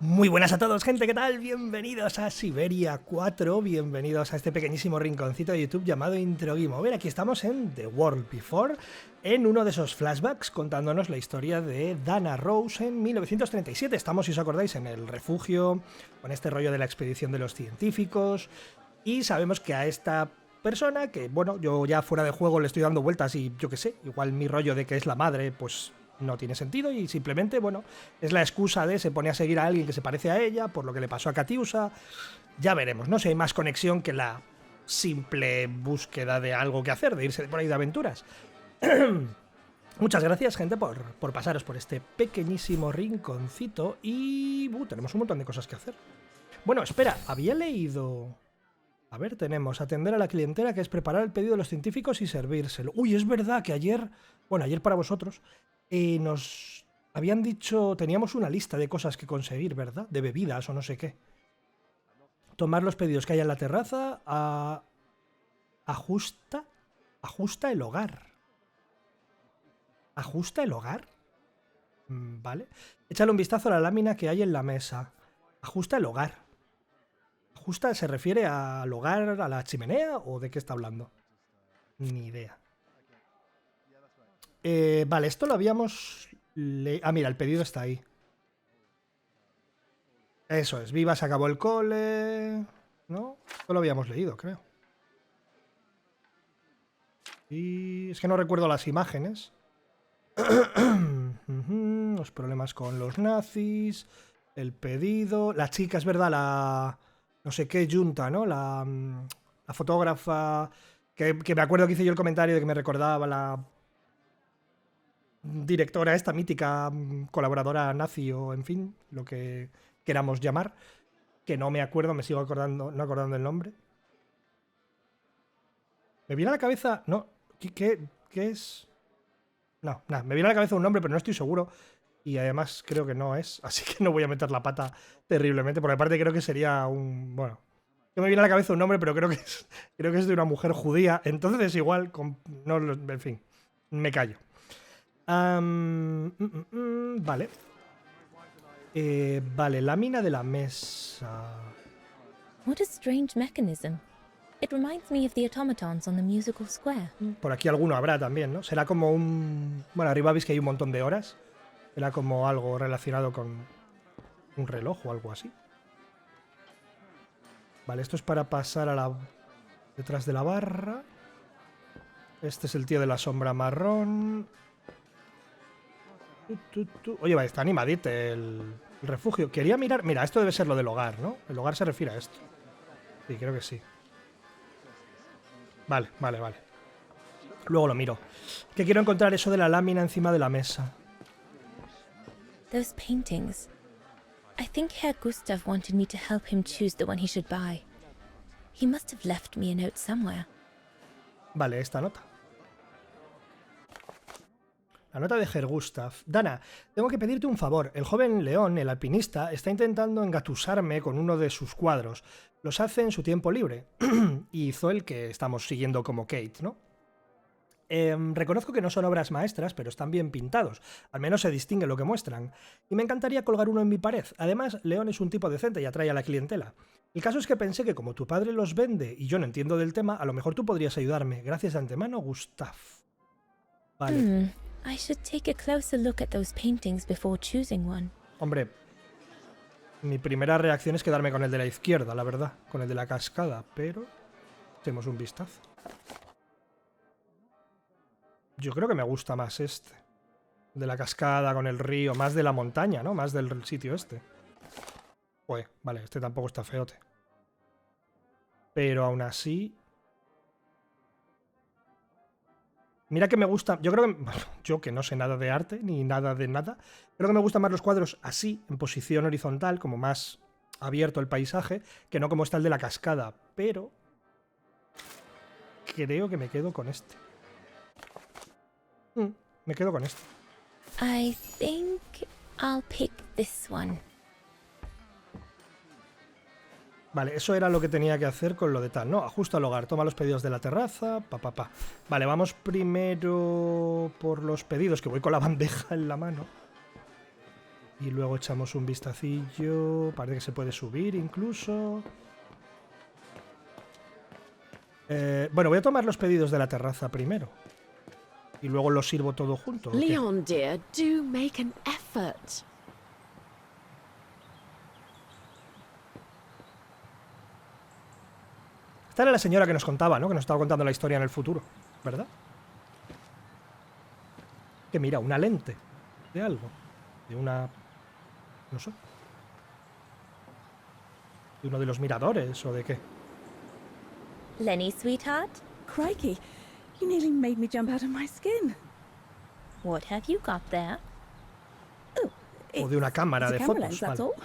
Muy buenas a todos, gente, ¿qué tal? Bienvenidos a Syberia 4, bienvenidos a este pequeñísimo rinconcito de YouTube llamado Intro Game Over. Aquí estamos en The World Before, en uno de esos flashbacks contándonos la historia de Dana Rose en 1937. Estamos, si os acordáis, en el refugio, con este rollo de la expedición de los científicos, y sabemos que a esta persona, que bueno, yo ya fuera de juego le estoy dando vueltas y yo qué sé, igual mi rollo de que es la madre, pues no tiene sentido y simplemente, bueno, es la excusa de se pone a seguir a alguien que se parece a ella por lo que le pasó a Katiusa. Ya veremos, no sé, hay más conexión que la simple búsqueda de algo que hacer, de irse por ahí de aventuras. Muchas gracias, gente, por pasaros por este pequeñísimo rinconcito y tenemos un montón de cosas que hacer. Bueno, espera, había leído... A ver, tenemos atender a la clientela, que es preparar el pedido de los científicos y servírselo. Uy, es verdad que ayer, bueno, ayer para vosotros, nos habían dicho, teníamos una lista de cosas que conseguir, ¿verdad? De bebidas o no sé qué. Tomar los pedidos que hay en la terraza, ajusta el hogar. ¿Ajusta el hogar? Vale. Échale un vistazo a la lámina que hay en la mesa. Ajusta el hogar. ¿Ajusta se refiere al hogar, a la chimenea o de qué está hablando? Ni idea. Vale, esto lo habíamos... mira, el pedido está ahí. Eso es, Viva, se acabó el cole... ¿No? Esto lo habíamos leído, creo. Y es que no recuerdo las imágenes. Los problemas con los nazis... El pedido... La chica, es verdad, la... No sé qué junta, ¿no? La fotógrafa... Que me acuerdo que hice yo el comentario de que me recordaba la... directora esta mítica, colaboradora nazi o en fin, lo que queramos llamar, que no me acuerdo, me sigo acordando, no acordando el nombre. Me viene a la cabeza, no, ¿qué es? No, nada, me viene a la cabeza un nombre, pero no estoy seguro y además creo que no es, así que no voy a meter la pata terriblemente, porque aparte creo que sería un, bueno, que me viene a la cabeza un nombre, pero creo que es de una mujer judía, entonces igual, no, en fin, me callo. Vale. Vale, lámina de la mesa. What a strange mechanism. It reminds me of the automatons on the musical square. Por aquí alguno habrá también, ¿no? Será como un... Bueno, arriba veis que hay un montón de horas. Será como algo relacionado con un reloj o algo así. Vale, esto es para pasar a la... detrás de la barra. Este es el tío de la sombra marrón. Oye, va, está animadito el refugio. Quería mirar... Mira, esto debe ser lo del hogar, ¿no? El hogar se refiere a esto. Sí, creo que sí. Vale. Luego lo miro. Que quiero encontrar eso de la lámina encima de la mesa. Those paintings. I think Herr Gustav wanted me to help him choose the one he should buy. He must have left me a note somewhere. Vale, esta nota. La nota de Herr Gustav. Dana, tengo que pedirte un favor. El joven León, el alpinista, está intentando engatusarme con uno de sus cuadros. Los hace en su tiempo libre. Y hizo el que estamos siguiendo como Kate, ¿no? Reconozco que no son obras maestras, pero están bien pintados. Al menos se distingue lo que muestran. Y me encantaría colgar uno en mi pared. Además, León es un tipo decente y atrae a la clientela. El caso es que pensé que como tu padre los vende y yo no entiendo del tema, a lo mejor tú podrías ayudarme. Gracias de antemano, Gustav. Vale. I should take a closer look at those paintings before choosing one. Hombre, mi primera reacción es quedarme con el de la izquierda, la verdad, con el de la cascada, pero echemos un vistazo. Yo creo que me gusta más este, de la cascada con el río, más de la montaña, ¿no? Más del sitio este. Pues, vale, este tampoco está feote. Pero aún así... Mira que me gusta, yo creo que, bueno, yo que no sé nada de arte, ni nada de nada, creo que me gustan más los cuadros así, en posición horizontal, como más abierto el paisaje, que no como está el de la cascada, pero creo que me quedo con este. Me quedo con este. I think I'll pick this one. Vale, eso era lo que tenía que hacer con lo de tal, ¿no? Ajusta al hogar, toma los pedidos de la terraza, Vale, vamos primero por los pedidos, que voy con la bandeja en la mano. Y luego echamos un vistacillo. Parece que se puede subir incluso. Bueno, voy a tomar los pedidos de la terraza primero. Y luego los sirvo todo junto. ¿O qué? Leon, dear, do make an effort. Esta era la señora que nos contaba, ¿no? Que nos estaba contando la historia en el futuro, ¿verdad? Que mira, una lente de algo. De una... no sé. De uno de los miradores o de qué. Lenny, sweetheart, Crikey, you nearly made me jump out of my skin. what have you got there? O de una cámara It's de a camera fotos. lens, that's Vale. all.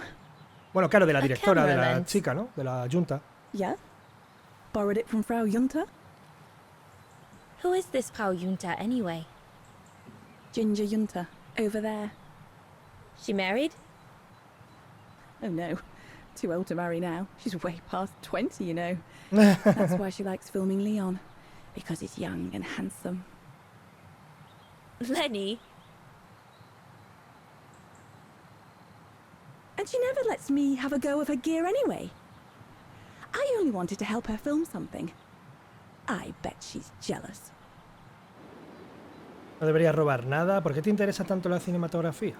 Bueno, claro, de la A directora, de camera la lens. chica, ¿no? De la junta. Yeah. Borrowed it from Frau Junta. Who is this Frau Junta anyway? Ginger Junta, over there. She married? Oh no, too old to marry now. She's way past 20, you know. That's why she likes filming Leon, because he's young and handsome. Lenny? And she never lets me have a go of her gear anyway. I only wanted to help her film something. I bet she's jealous. No debería robar nada. ¿Por qué te interesa tanto la cinematografía?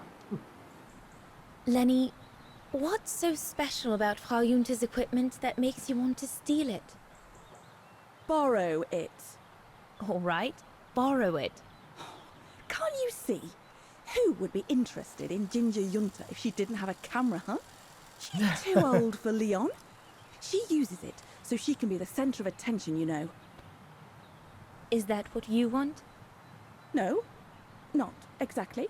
Lenny, what's so special about Frau Junta's equipment that makes you want to steal it? Borrow it. All right, borrow it. Can't you see? Who would be interested in Ginger Junta if she didn't have a camera, huh? She's too old for Leon. She uses it so she can be the center of attention, you know. Is that what you want? No, not exactly.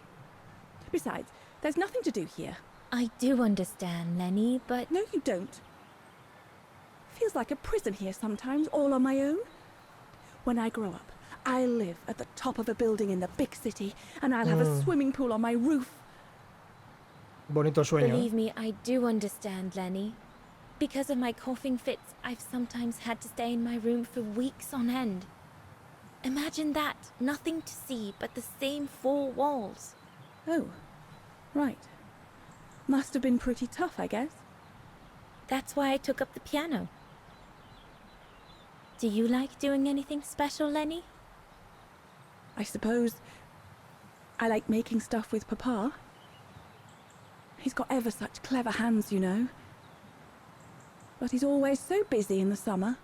Besides, there's nothing to do here. I do understand, Lenny, but No, you don't. Feels like a prison here sometimes, all on my own. When I grow up, I'll live at the top of a building in the big city, and I'll have a swimming pool on my roof. Bonito sueño. believe me, I do understand, Lenny. Because of my coughing fits, I've sometimes had to stay in my room for weeks on end. Imagine that, nothing to see but the same four walls. Oh, right. Must have been pretty tough, I guess. That's why I took up the piano. Do you like doing anything special, Lenny? I suppose I like making stuff with Papa. He's got ever such clever hands, you know. But he's always so busy in the summer.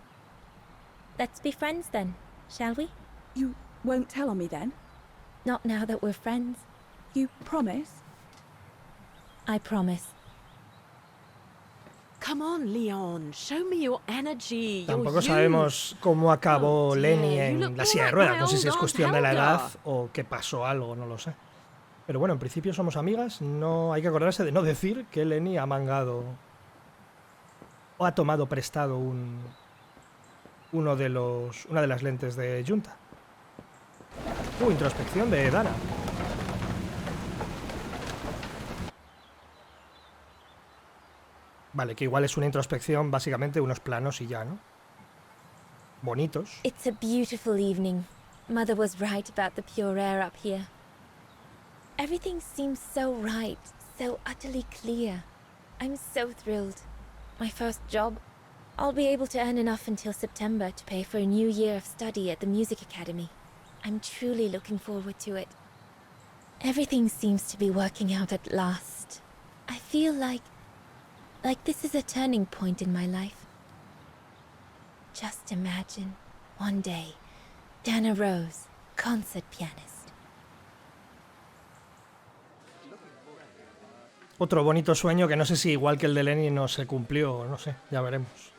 Let's be friends then, shall we? You won't tell on me then? Not now that we're friends. You promise? I promise. Come on, Leon. Show me your energy. Your Tampoco youth. sabemos cómo acabó Oh, Lenny dear, you en look la silla de more ruedas. like No sé my si es old cuestión Aunt de la Helga. edad o que pasó algo, no lo sé. Pero bueno, en principio somos amigas. No hay que acordarse de no decir que Lenny ha mangado o ha tomado prestado una de las lentes de Junta. Introspección de Dana. Vale, que igual es una introspección, básicamente unos planos y ya, ¿no? Bonitos. It's a beautiful evening. Mother was right about the pure air up here. Everything seems so right, so utterly clear. I'm so thrilled. My first job. I'll be able to earn enough until September to pay for a new year of study at the music academy. I'm truly looking forward to it. Everything seems to be working out at last. I feel like this is a turning point in my life. Just imagine, one day, Dana Rose, concert pianist. Otro bonito sueño que no sé si igual que el de Lenny no se cumplió, no sé, ya veremos.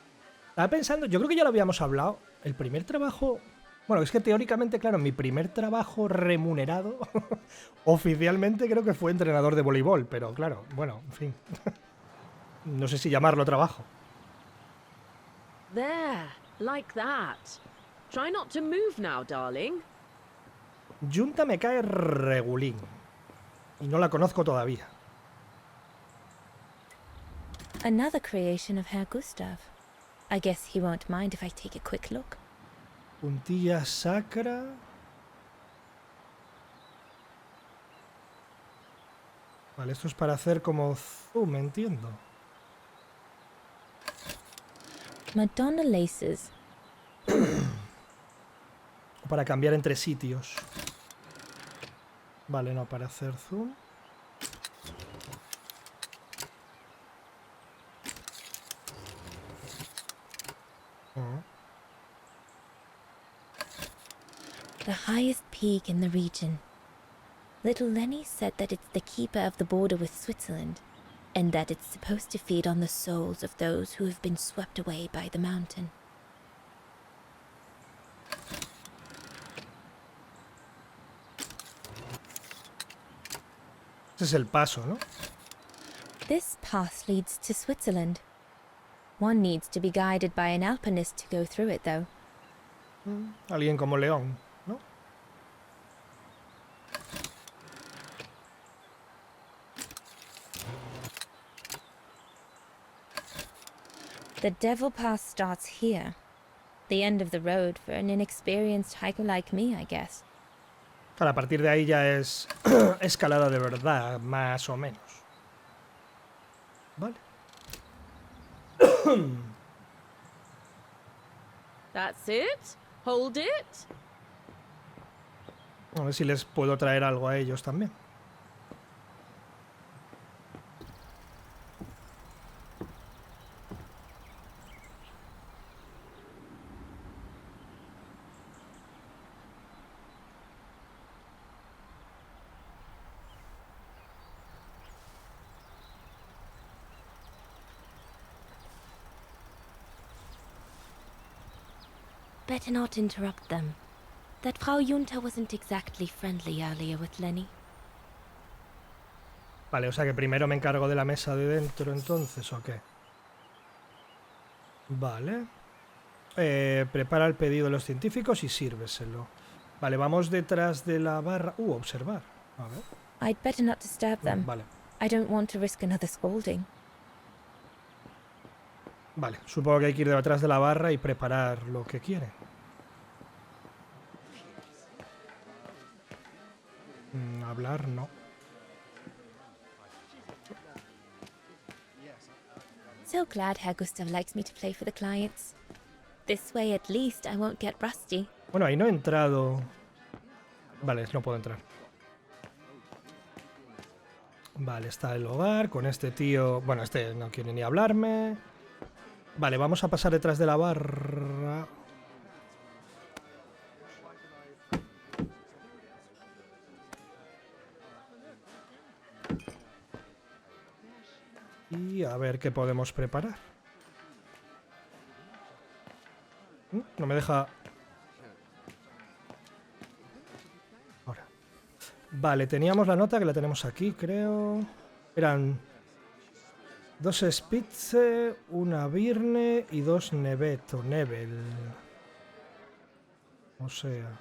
Estaba pensando, yo creo que ya lo habíamos hablado, el primer trabajo... Bueno, es que teóricamente, claro, mi primer trabajo remunerado oficialmente creo que fue entrenador de voleibol, pero claro, bueno, en fin. No sé si llamarlo trabajo. There, like that. Try not to move now, darling. Junta me cae regulín. Y no la conozco todavía. Another creation of Herr Gustav. I guess he won't mind if I take a quick look. Puntilla sacra. Vale, esto es para hacer como zoom, entiendo. Madonna laces. O para cambiar entre sitios. Vale, no, para hacer zoom. The highest peak in the region. Little Lenny said that it's the keeper of the border with Switzerland, and that it's supposed to feed on the souls of those who have been swept away by the mountain. Ese es el paso, ¿no? This path leads to Switzerland. One needs to be guided by an alpinist to go through it, though. Alguien como León, ¿no? The Devil Pass starts here. The end of the road for an inexperienced hiker like me, I guess. Claro, a partir de ahí ya es escalada de verdad, más o menos. Vale. That's it? Hold it? A ver si les puedo traer algo a ellos también. Better not interrupt them. That Frau Junta wasn't exactly friendly earlier with Lenny. Vale, o sea que primero me encargo de la mesa de dentro entonces, ¿o qué? Vale. Prepara el pedido de los científicos y sírveselo. Vale, vamos detrás de la barra. Observar. A ver. I'd better not disturb them. Vale. I don't want to risk another scolding. Vale, supongo que hay que ir detrás de la barra y preparar lo que quiere. Hablar, no. So glad Herr Gustav likes me to play for the clients. This way at least I won't get rusty. Bueno, ahí no he entrado. Vale, no puedo entrar. Vale, está el hogar con este tío. Bueno, este no quiere ni hablarme. Vale, vamos a pasar detrás de la barra. Y a ver qué podemos preparar. No me deja... Ahora. Vale, teníamos la nota que la tenemos aquí, creo. Eran 2 Spitze, una Birne y 2 Nevet o Nebel. O sea...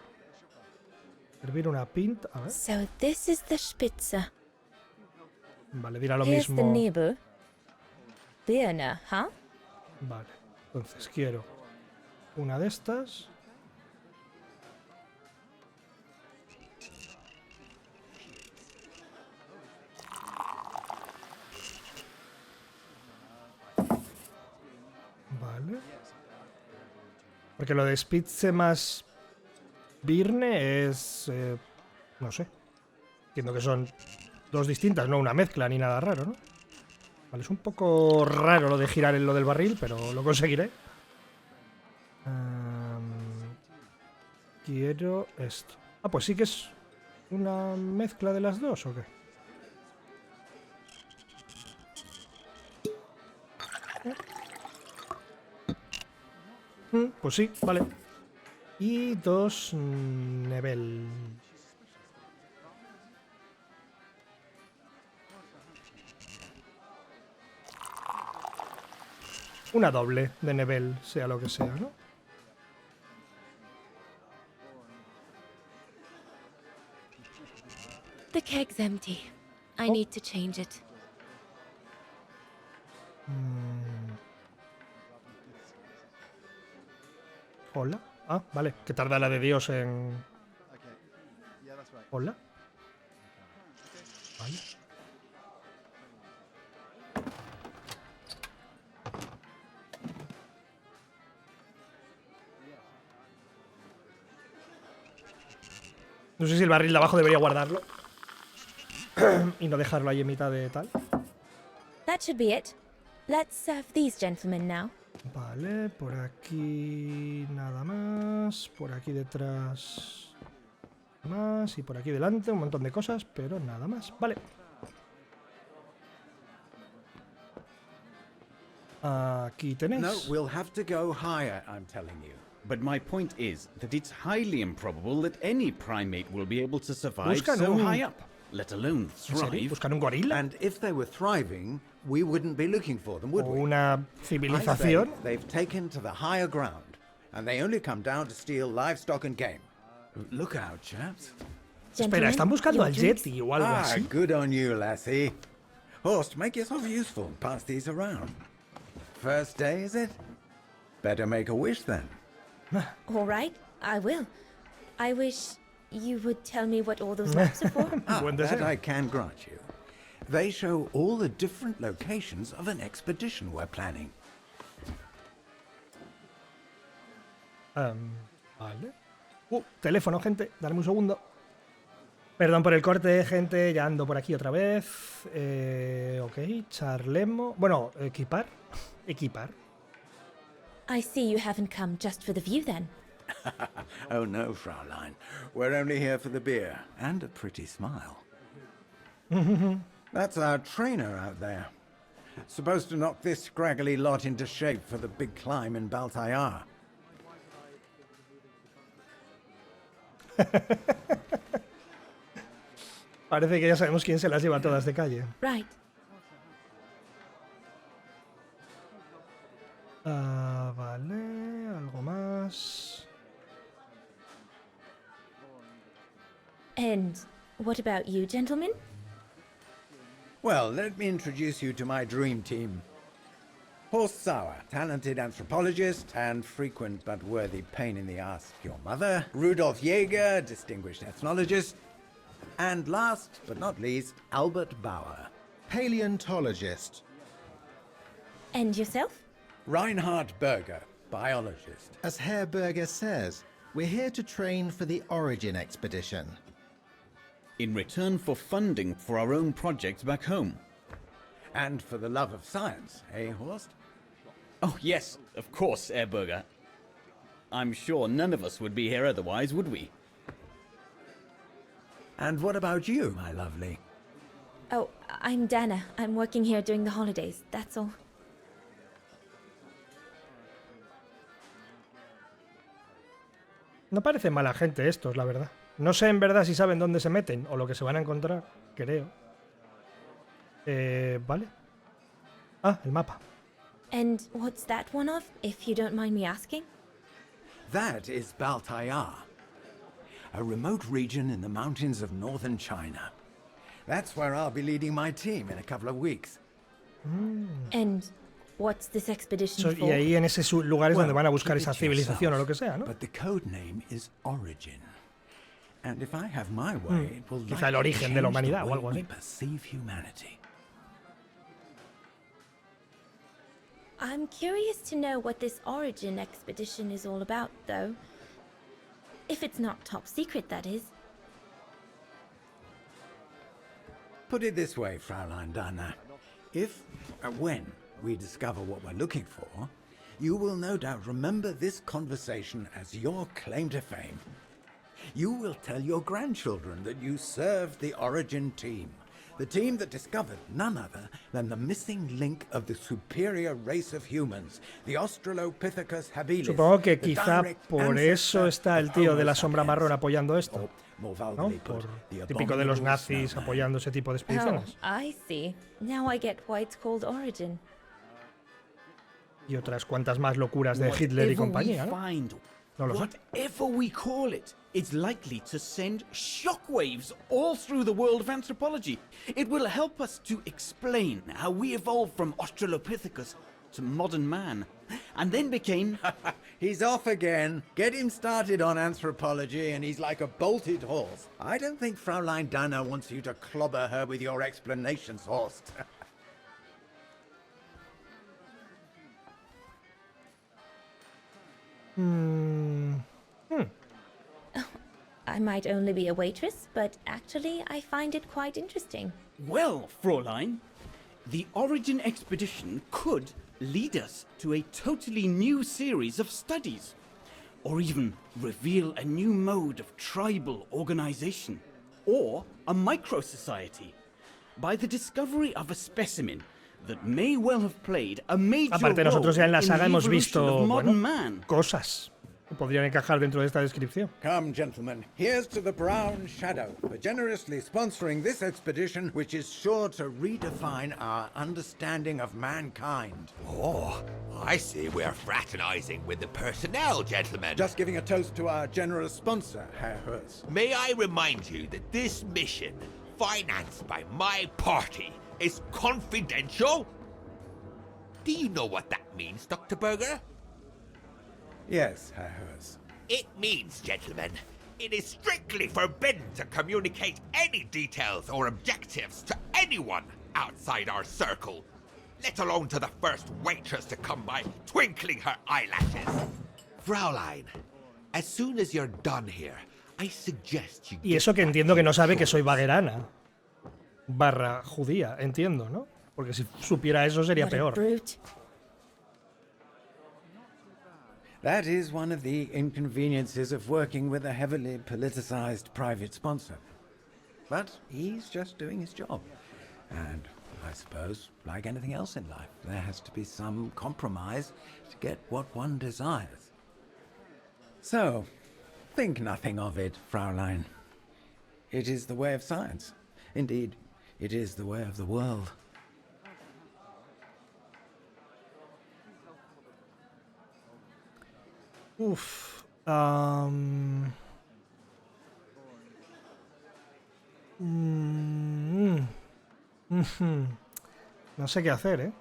Servir una pint. A ver. So this is the Spitze. Vale, dirá lo Here's the mismo. Nebel. Birne, huh? Vale, entonces quiero una de estas. Vale. Porque lo de Spitze más Birne es... no sé. Entiendo que son 2 distintas, no una mezcla ni nada raro, ¿no? Vale, es un poco raro lo de girar en lo del barril, pero lo conseguiré. Quiero esto. Ah, pues sí que es una mezcla de las dos, ¿o qué? Pues sí, vale. Y 2 Nebel. Una doble de Nebel, sea lo que sea, ¿no? The keg's empty. I need to change it. Hola. Ah, vale, que tarda la de Dios en... Hola. Vale. No sé si el barril de abajo debería guardarlo y no dejarlo ahí en mitad de tal. That should be it. Let's serve these gentlemen now. Vale, por aquí nada más. Por aquí detrás más. Y por aquí delante un montón de cosas, pero nada más. Vale. Aquí tenéis. No, we'll have to go higher, I'm telling you. But my point is that it's highly improbable that any primate will be able to survive Buscan so un- high up, let alone ¿En serio? thrive. ¿Buscan un gorila? And if they were thriving, we wouldn't be looking for them, would ¿O we? una I say civilización? they've taken to the higher ground, and they only come down to steal livestock and game. Look out, chaps. Espera, ¿están buscando your al drinks. Yeti o algo Ah, así? good on you, lassie. Horst, make yourself useful and pass these around. First day, is it? Better make a wish then. All right, I will. I wish you would tell me what all those maps are for. Buen That deseo. I can grant you. They show all the different locations of an expedition we're planning. Vale. Teléfono, gente. Dame un segundo. Perdón por el corte, gente. Ya ando por aquí otra vez. Ok, charlemos. Bueno, equipar. Equipar. I see you haven't come just for the view then. Oh no, Fraulein. We're only here for the beer and a pretty smile. That's our trainer out there. Supposed to knock this scraggly lot into shape for the big climb in Baltayar. Parece que ya sabemos quién se las lleva todas de calle. Right. Vale, algo más. And what about you, gentlemen? Well, let me introduce you to my dream team. Horst Sauer, talented anthropologist and frequent but worthy pain in the ass to your mother. Rudolf Jäger, distinguished ethnologist. And last but not least, Albert Bauer. Paleontologist. And yourself? Reinhard Berger, biologist. As Herr Berger says, we're here to train for the Origin expedition. In return for funding for our own projects back home. And for the love of science, eh, Horst? Oh yes, of course, Ehrberger. I'm sure none of us would be here otherwise, would we? And what about you, my lovely? Oh, I'm Dana. I'm working here during the holidays, that's all. No parecen mala gente estos, la verdad. No sé en verdad si saben dónde se meten o lo que se van a encontrar, creo. Vale. Ah, el mapa. And what's that one of, if you don't mind me asking? That is Baltayar, a remote region in the mountains of northern China. That's where I'll be leading my team in a couple of weeks. And what's this expedition Y for? ahí en ese lugar es donde Well, van a buscar keep esa it to civilización o yourself, lo que sea, ¿no? But the code name is Origin. And if I have my way, it will Quizá el likely origen de la change the humanidad o way algo we así. perceive humanity. I'm curious to know what this Origin expedition is all about, though. If it's not top secret, that is. Put it this way, Fraulein Dana. If, when, we discover what we're looking for, you will no doubt remember this conversation as your claim to fame. You will tell your grandchildren that you served the Origin team, the team that discovered none other than the missing link of the superior race of humans, the Australopithecus habilis. Supongo que the quizá direct por eso ancestor está el of tío Homo de la sombra sapiens. marrón apoyando esto, Or, more ¿no? vulgarly put, Por the típico de los abominable nazis snowman. apoyando ese tipo de Oh, expediciones. I see. Now I get why it's called Origin. Y otras cuantas más locuras de Hitler y Whatever compañía, we ¿no? find, No lo sé. whatever we call it, it's likely to send shockwaves all through the world of anthropology. It will help us to explain how we evolved from Australopithecus to modern man, and then became... He's off again. Get him started on anthropology and he's like a bolted horse. I don't think Fraulein Dana wants you to clobber her with your explanations, Horst. I might only be a waitress, but actually I find it quite interesting. Well, Fräulein, the Origin expedition could lead us to a totally new series of studies, or even reveal a new mode of tribal organization, or a micro-society, by the discovery of a specimen that may well have played a major Aparte, role nosotros ya en la in saga the hemos evolution visto of modern bueno, man. cosas que podrían encajar dentro de esta descripción. Come, gentlemen, here's to the Brown Shadow for generously sponsoring this expedition, which is sure to redefine our understanding of mankind. Oh, I see we're fraternizing with the personnel, gentlemen. Just giving a toast to our generous sponsor, Herr Hurst. May I remind you that this mission, financed by my party, is confidential? Do you know what that means, Dr. Berger? Yes, Herr Hurst. It means, gentlemen, it is strictly forbidden to communicate any details or objectives to anyone outside our circle, let alone to the first waitress to come by twinkling her eyelashes. Fraulein, as soon as you're done here, I suggest you Y eso que entiendo que no sabe que soy vaguerana barra judía, entiendo, ¿no? Porque si supiera eso sería What a peor. brute. That is one of the inconveniences of working with a heavily politicized private sponsor. But he's just doing his job. And I suppose, like anything else in life, there has to be some compromise to get what one desires. So, think nothing of it, Fraulein. It is the way of science. Indeed, it is the way of the world. Uf. No sé qué hacer, ¿eh?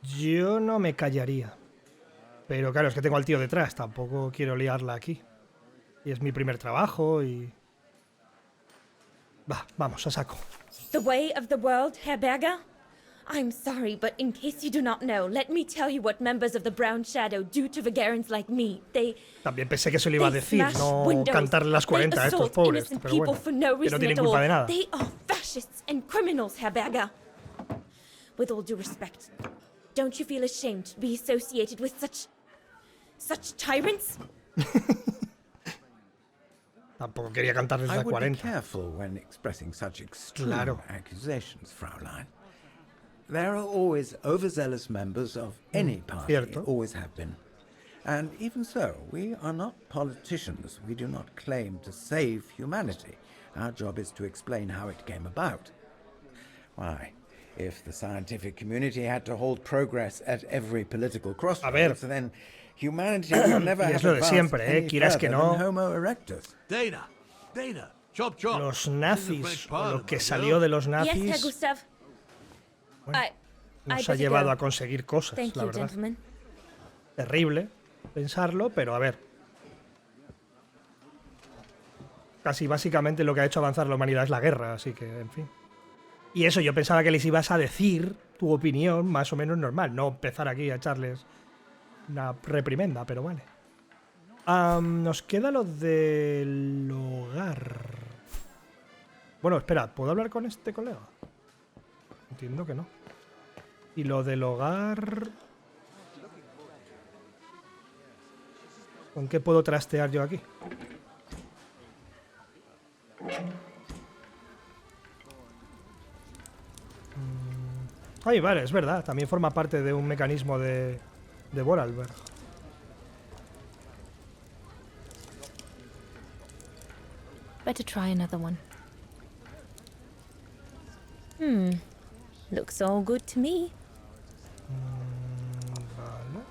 Yo no me callaría. Pero claro, es que tengo al tío detrás. Tampoco quiero liarla aquí. Y es mi primer trabajo y... Va, vamos, a saco. The way of the world, Herr Berger? I'm sorry, but in case you do not know, let me tell you what members of the Brown Shadow do to Vagarans like me. También pensé que eso le iba a They decir, smash no windows. cantarle las 40 a They estos assault pobres. innocent Pero people bueno, for no que reason no tienen at culpa all. de nada. They are fascists and criminals, Herr Berger. With all due respect, don't you feel ashamed to be associated with such tyrants? Tampoco quería cantarles I las would be 40. careful when expressing such extreme Claro. accusations, Fraulein. There are always overzealous members of any party, cierto. always have been. And even so, we are not politicians. We do not claim to save humanity. Our job is to explain how it came about. Why, if the scientific community had to hold progress at every political crossroads, then humanity would never Y have es lo de advanced siempre, any quieras que further no. than Homo erectus. Dana, chop chop. Los nazis, o lo que salió de los Yes, Herr nazis, Gustav. Bueno, I nos ha better llevado go. a conseguir cosas, Thank la you, verdad. gentlemen. Terrible pensarlo, pero a ver. Casi básicamente lo que ha hecho avanzar la humanidad es la guerra, así que, en fin. Y eso, yo pensaba que les ibas a decir tu opinión más o menos normal, no empezar aquí a echarles una reprimenda, pero vale. Nos queda lo del hogar. Bueno, espera, ¿puedo hablar con este colega? Entiendo que no. Y lo del hogar... ¿Con qué puedo trastear yo aquí? Ay, vale, es verdad. También forma parte de un mecanismo de Vorarlberg. Better try another one. Looks all good to me. Vale.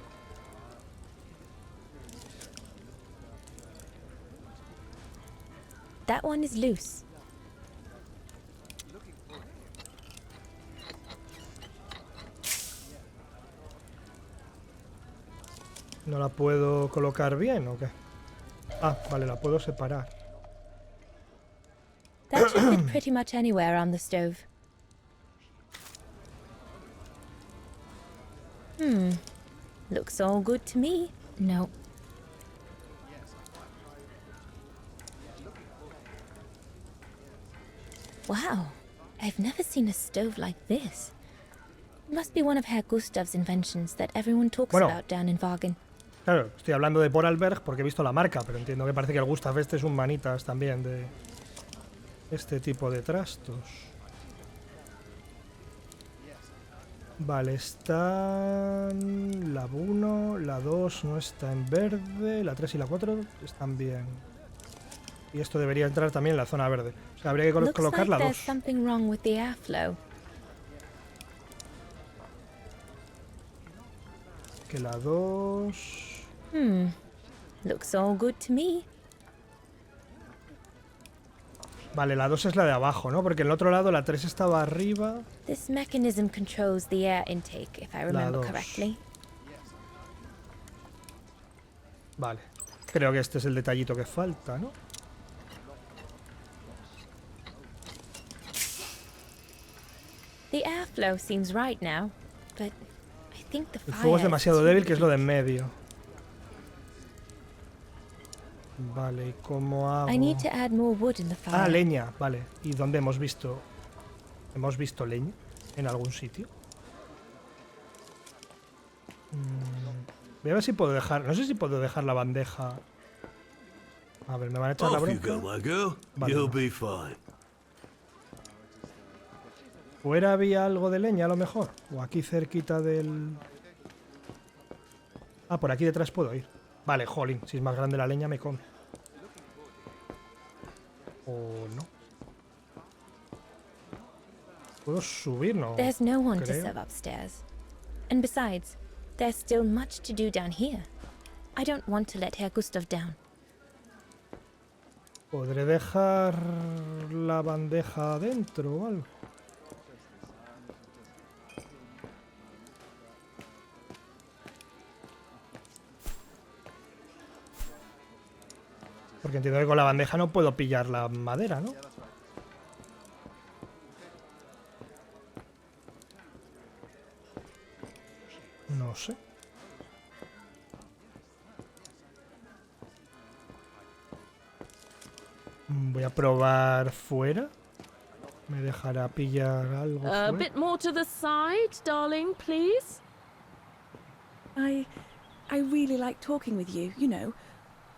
That one is loose. ¿No la puedo colocar bien o qué? Ah, vale, la puedo separar. That should fit pretty much anywhere on the stove. Looks all good to me. No. Wow, I've never seen a stove like this. It must be one of Herr Gustav's inventions that everyone talks about down in Wagen. Claro, estoy hablando de Vorarlberg porque he visto la marca, pero entiendo que parece que el Gustav este es un manitas también de este tipo de trastos. Vale, están la 1, la 2 no está en verde, la 3 y la 4 están bien. Y esto debería entrar también en la zona verde. O sea, habría que colocar la 2. Que la 2... Looks all good to me. Vale, la 2 es la de abajo, ¿no? Porque en el otro lado la 3 estaba arriba. This mechanism controls the air intake, if I remember correctly. Vale. Creo que este es el detallito que falta, ¿no? The airflow seems right now, but I think the El fuego es demasiado débil, que es lo de en medio. Vale, ¿y cómo hago? I need to add more wood in the fire. Ah, leña, vale. ¿Y dónde hemos visto? ¿Hemos visto leña? ¿En algún sitio? Voy a ver si puedo dejar... No sé si puedo dejar la bandeja... A ver, ¿me van a echar la bronca? Vale. ¿Fuera había algo de leña a lo mejor? ¿O aquí cerquita del...? Ah, por aquí detrás puedo ir. Vale, jolín, si es más grande la leña me come. ¿O no? ¿Puedo subir? No. There's no one to creo. serve upstairs. And besides, there's still much to do down here. I don't want to let Herr Gustav down. ¿Podré dejar la bandeja adentro o algo? Porque entiendo que con la bandeja no puedo pillar la madera, ¿no? No sé. Voy a probar fuera. ¿Me dejará pillar algo A fuera? bit more to the side, darling, please. I really like talking with you, you know,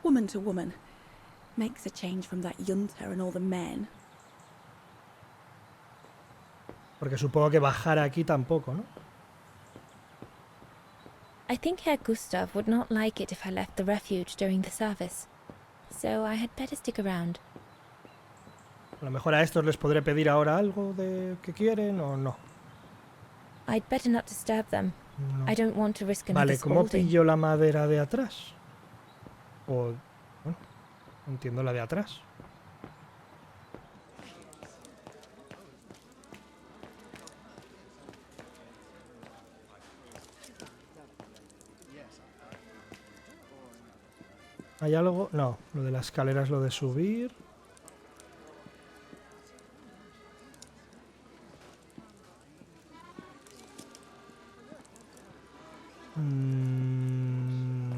woman to woman. Makes a change from that yunta and all the men. Porque supongo que bajar aquí tampoco, ¿no? I think Herr Gustav would not like it if I left the refuge during the service. So I had better stick around. A lo mejor a estos les podré pedir ahora algo de que quieren o no. I'd better not disturb them. No. I don't want to risk another Vale, ¿cómo scolding. pillo la madera de atrás? O... Bueno, no entiendo la de atrás. ¿Hay algo? No, lo de la escalera es lo de subir.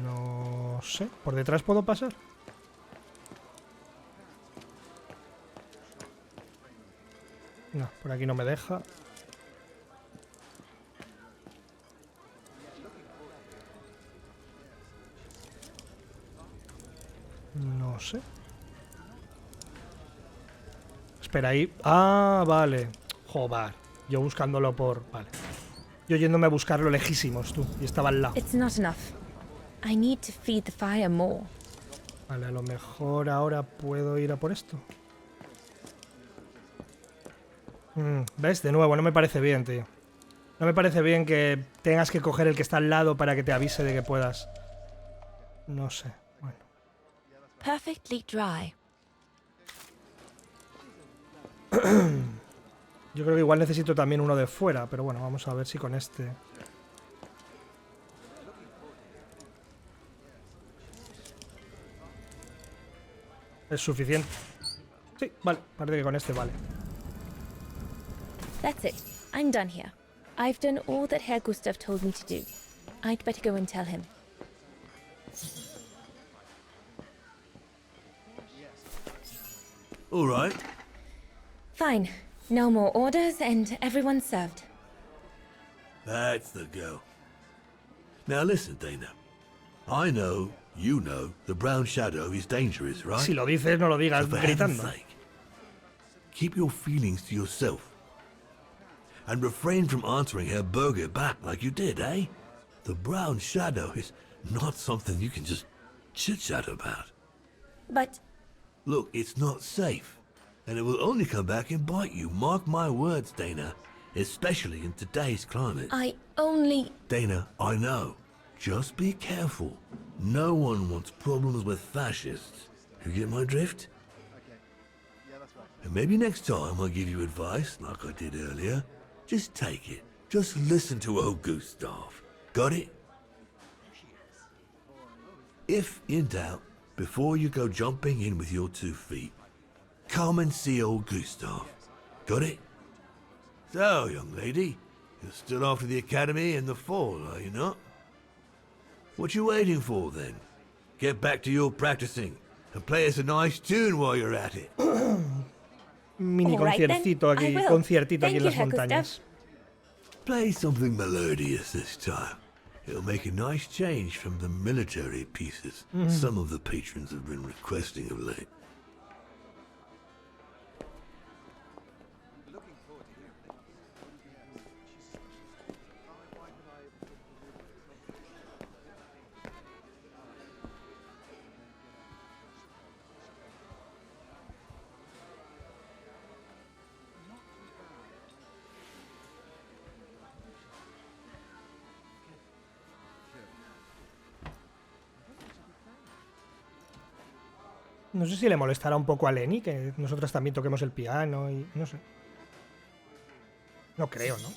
No sé. ¿Por detrás puedo pasar? No, por aquí no me deja. No sé. Espera ahí. Ah, vale. Joder. Yo buscándolo por... Vale. Yo yéndome a buscarlo lejísimos, tú. Y estaba al lado. It's not enough. I need to feed the fire more. Vale, a lo mejor ahora puedo ir a por esto. ¿Ves? De nuevo, no me parece bien, tío. No me parece bien que tengas que coger el que está al lado para que te avise de que puedas. No sé. Bueno. Perfectly dry. Yo creo que igual necesito también uno de fuera, pero bueno, vamos a ver si con este... ¿Es suficiente? Sí, vale, parece que con este vale. That's it. I'm done here. I've done all that Herr Gustav told me to do. I'd better go and tell him. All right. Fine. No more orders and everyone's served. That's the go. Now listen, Dana. I know, you know, the brown shadow is dangerous, right? Si lo dices, no lo digas So for heaven's gritando. sake, keep your feelings to yourself. And refrain from answering her burger back like you did, eh? The brown shadow is not something you can just chit-chat about. But Look, it's not safe. And it will only come back and bite you. Mark my words, Dana. Especially in today's climate. I only... Dana, I know. Just be careful. No one wants problems with fascists. You get my drift? And maybe next time I give you advice, like I did earlier, just take it. Just listen to old Gustav. Got it? If in doubt, before you go jumping in with your 2 feet, come and see old Gustav. Got it? So, young lady, you're still off to the academy in the fall, are you not? What you waiting for, then? Get back to your practicing and play us a nice tune while you're at it. Mini All right, then. conciertito aquí, I will. conciertito aquí Thank en you, las Herr Gustav. montañas. Play something melodious this time. It'll make a nice change from the military pieces some of the patrons have been requesting of late. No sé si le molestará un poco a Lenny que nosotras también toquemos el piano y no sé. No creo, ¿no?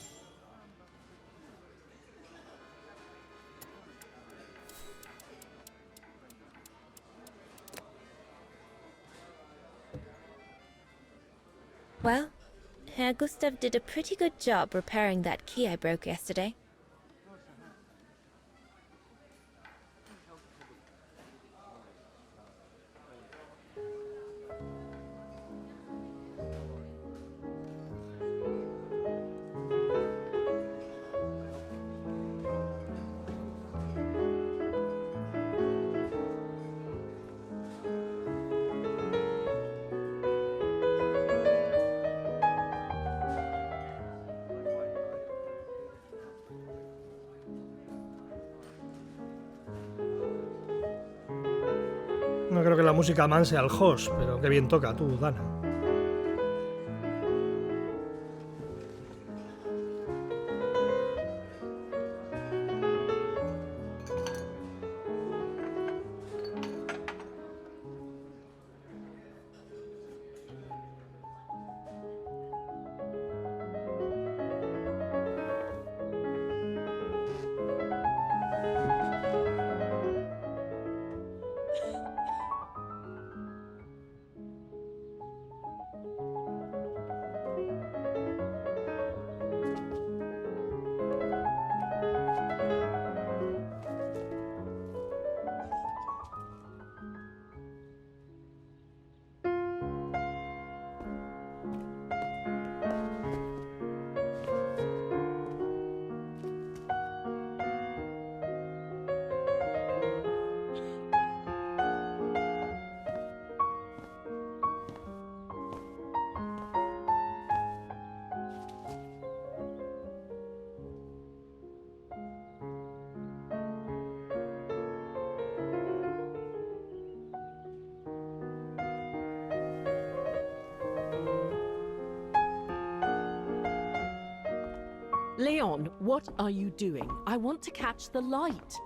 Well, Herr Gustav did a pretty good job repairing that key I broke yesterday. No creo que la música manse al host, pero qué bien toca tú, Dana. Leon, what are you doing? I want to catch the light.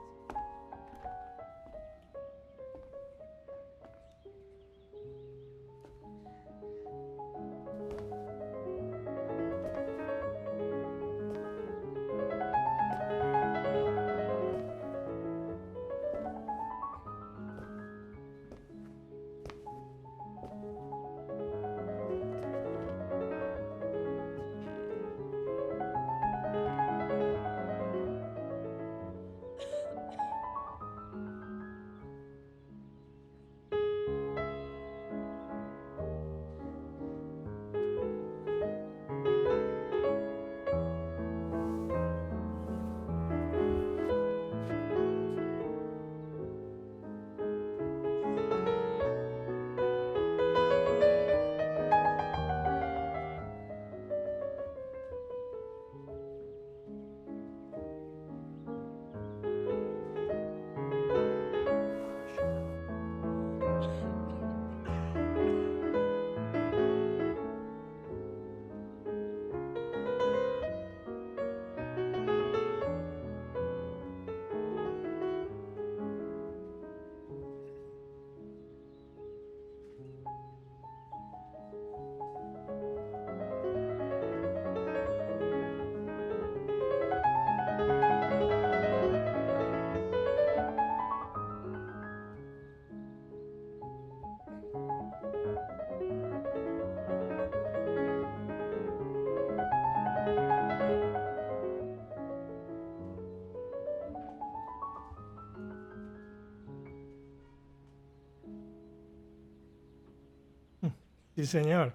Sí, señor.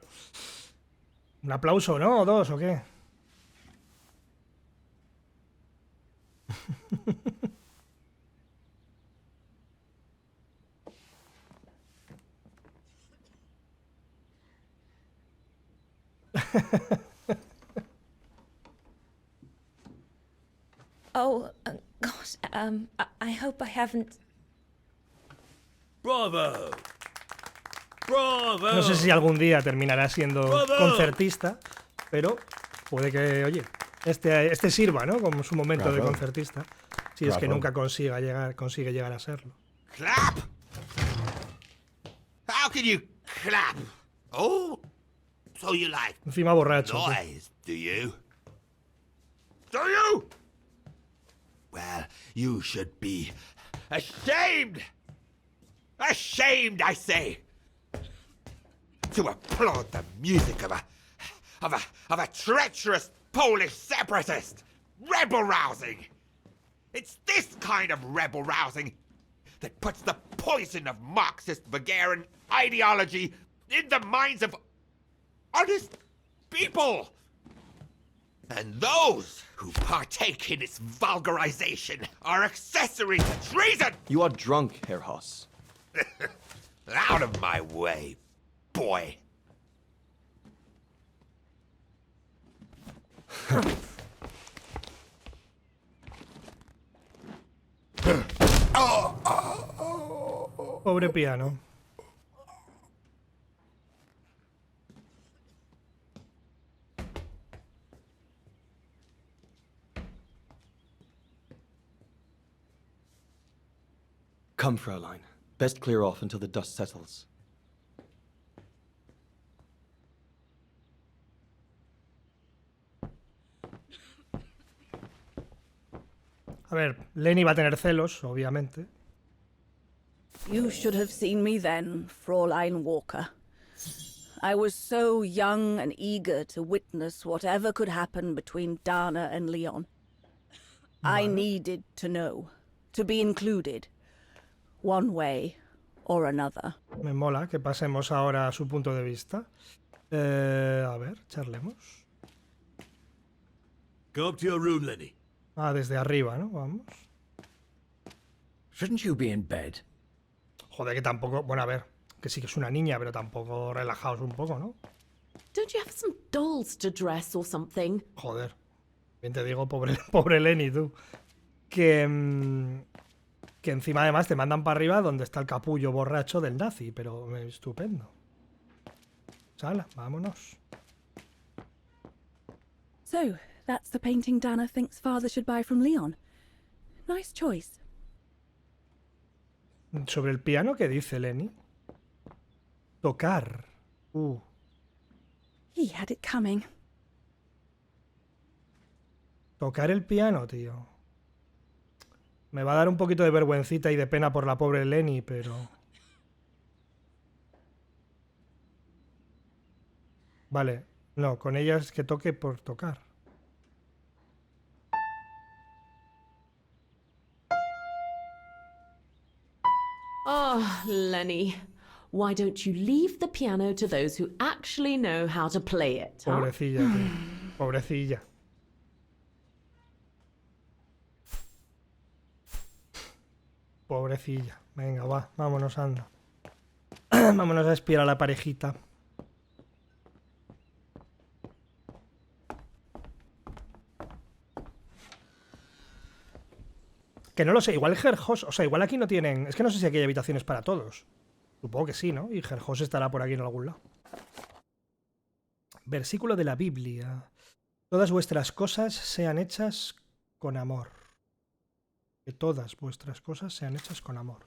¿Un aplauso, no? ¿O dos o qué? Oh, gosh, I hope I haven't... Bravo! Bravo! No sé si algún día terminará siendo ¡Bravo! concertista, pero puede que, oye, este sirva, ¿no? Como su momento de Bravo. concertista, si es que Bravo. nunca consigue llegar a serlo. Clap? How can you clap? Oh, so you like Encima borracho. tío. noise, do you? Do you? Well, you should be ashamed! Ashamed, I say! To applaud the music of a treacherous Polish separatist! Rebel-rousing! It's this kind of rebel-rousing that puts the poison of Marxist Bulgarian ideology in the minds of honest people! And those who partake in its vulgarization are accessory to treason! You are drunk, Herr Hoss. Out of my way, boy. Pobre piano. Come, Fraulein. Best clear off until the dust settles. A ver, Lenny va a tener celos, obviamente. You should have seen me then, Fräulein Walker. I was so young and eager to witness whatever could happen between Dana and Leon. I needed to know, to be included, one way or another. Me mola que pasemos ahora a su punto de vista. A ver, charlemos. Go up to your room, Lenny. Ah, desde arriba, ¿no? Vamos. Shouldn't you be in bed? Joder, que tampoco... Bueno, a ver, que sí que es una niña, pero tampoco relajaos un poco, ¿no? Don't you have some dolls to dress or something? Joder. Bien te digo, pobre Lenny, tú. Que encima además te mandan para arriba donde está el capullo borracho del nazi, pero estupendo. Sala, vámonos. So, that's the painting Dana thinks father should buy from Leon. Nice choice. Sobre el piano, ¿qué dice Lenny? Tocar. He had it coming. Tocar el piano, tío. Me va a dar un poquito de vergüencita y de pena por la pobre Lenny, pero... Vale, no, con ella es que toque por tocar. Oh, Lenny. Why don't you leave the piano to those who actually know how to play it, huh? Pobrecilla, tío. Pobrecilla. Pobrecilla. Venga, va, vámonos, anda. Vámonos a espiar a la parejita. Que no lo sé, igual Gerjos, o sea, igual aquí no tienen... Es que no sé si aquí hay habitaciones para todos. Supongo que sí, ¿no? Y Gerjos estará por aquí en algún lado. Versículo de la Biblia. Todas vuestras cosas sean hechas con amor. Que todas vuestras cosas sean hechas con amor.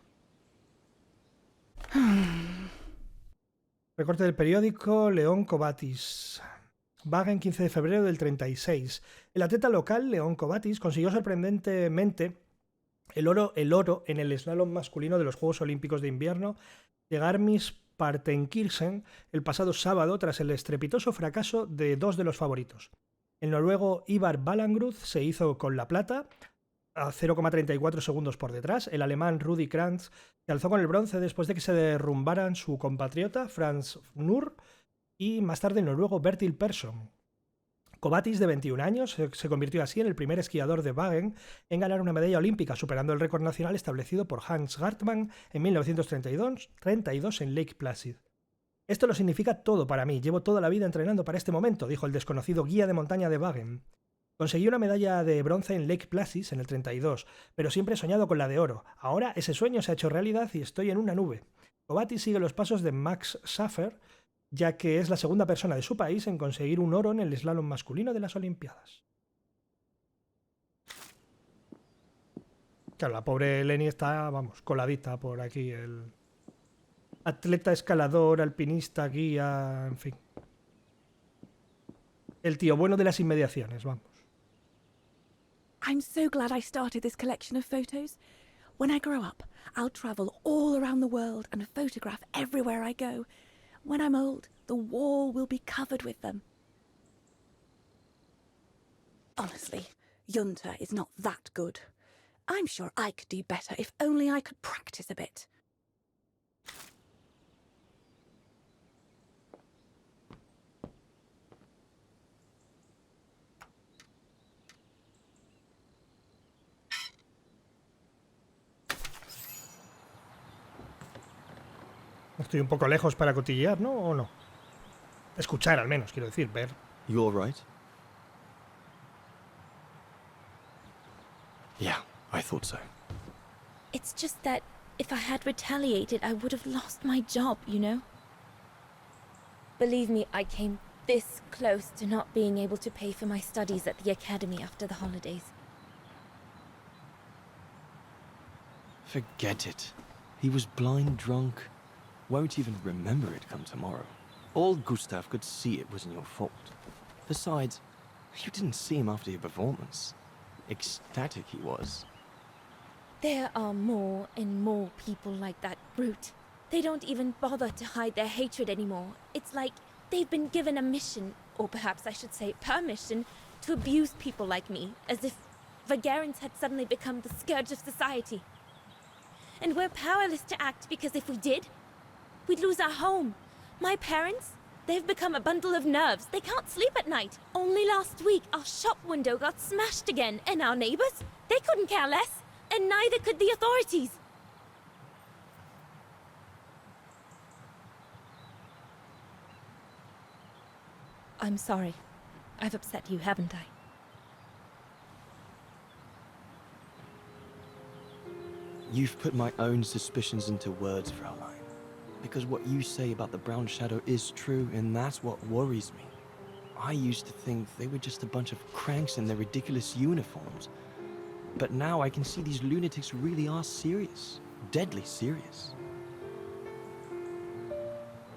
Recorte del periódico León Cobatis. Wagen 15 de febrero del 36. El atleta local León Cobatis consiguió sorprendentemente el oro en el slalom masculino de los Juegos Olímpicos de Invierno de Garmisch-Partenkirchen el pasado sábado tras el estrepitoso fracaso de dos de los favoritos. El noruego Ivar Ballangrud se hizo con la plata a 0,34 segundos por detrás. El alemán Rudi Krantz se alzó con el bronce después de que se derrumbaran su compatriota Franz Nur y más tarde el noruego Bertil Persson. Kovatis, de 21 años, se convirtió así en el primer esquiador de Wagen en ganar una medalla olímpica, superando el récord nacional establecido por Hans Gartmann en 1932 en Lake Placid. Esto lo significa todo para mí, llevo toda la vida entrenando para este momento, dijo el desconocido guía de montaña de Wagen. Conseguí una medalla de bronce en Lake Placid en el 32, pero siempre he soñado con la de oro. Ahora ese sueño se ha hecho realidad y estoy en una nube. Kovatis sigue los pasos de Max Schaffer, ya que es la segunda persona de su país en conseguir un oro en el slalom masculino de las Olimpiadas. Claro, la pobre Lenny está, vamos, coladita por aquí. El atleta, escalador, alpinista, guía, en fin. El tío bueno de las inmediaciones, vamos. I'm so glad I started this collection of photos. When I grow up, I'll travel all around the world and photograph everywhere I go. When I'm old, the wall will be covered with them. Honestly, Junta is not that good. I'm sure I could do better if only I could practice a bit. Estoy un poco lejos para cotillear, ¿no? ¿O no? Escuchar, al menos, quiero decir, ver. You all right? Yeah, I thought so. It's just that if I had retaliated, I would have lost my job, you know? Believe me, I came this close to not being able to pay for my studies at the academy after the holidays. Forget it. He was blind drunk. Won't even remember it come tomorrow. All Gustav could see it wasn't your fault. Besides, you didn't see him after your performance. Ecstatic he was. There are more and more people like that brute. They don't even bother to hide their hatred anymore. It's like they've been given a mission, or perhaps I should say permission, to abuse people like me, as if Vagarans had suddenly become the scourge of society. And we're powerless to act because if we did, we'd lose our home. My parents, they've become a bundle of nerves. They can't sleep at night. Only last week, our shop window got smashed again, and our neighbors, they couldn't care less, and neither could the authorities. I'm sorry. I've upset you, haven't I? You've put my own suspicions into words, Fraulein. Because what you say about the Brown Shadow is true, and that's what worries me. I used to think they were just a bunch of cranks in their ridiculous uniforms. But now I can see these lunatics really are serious. Deadly serious.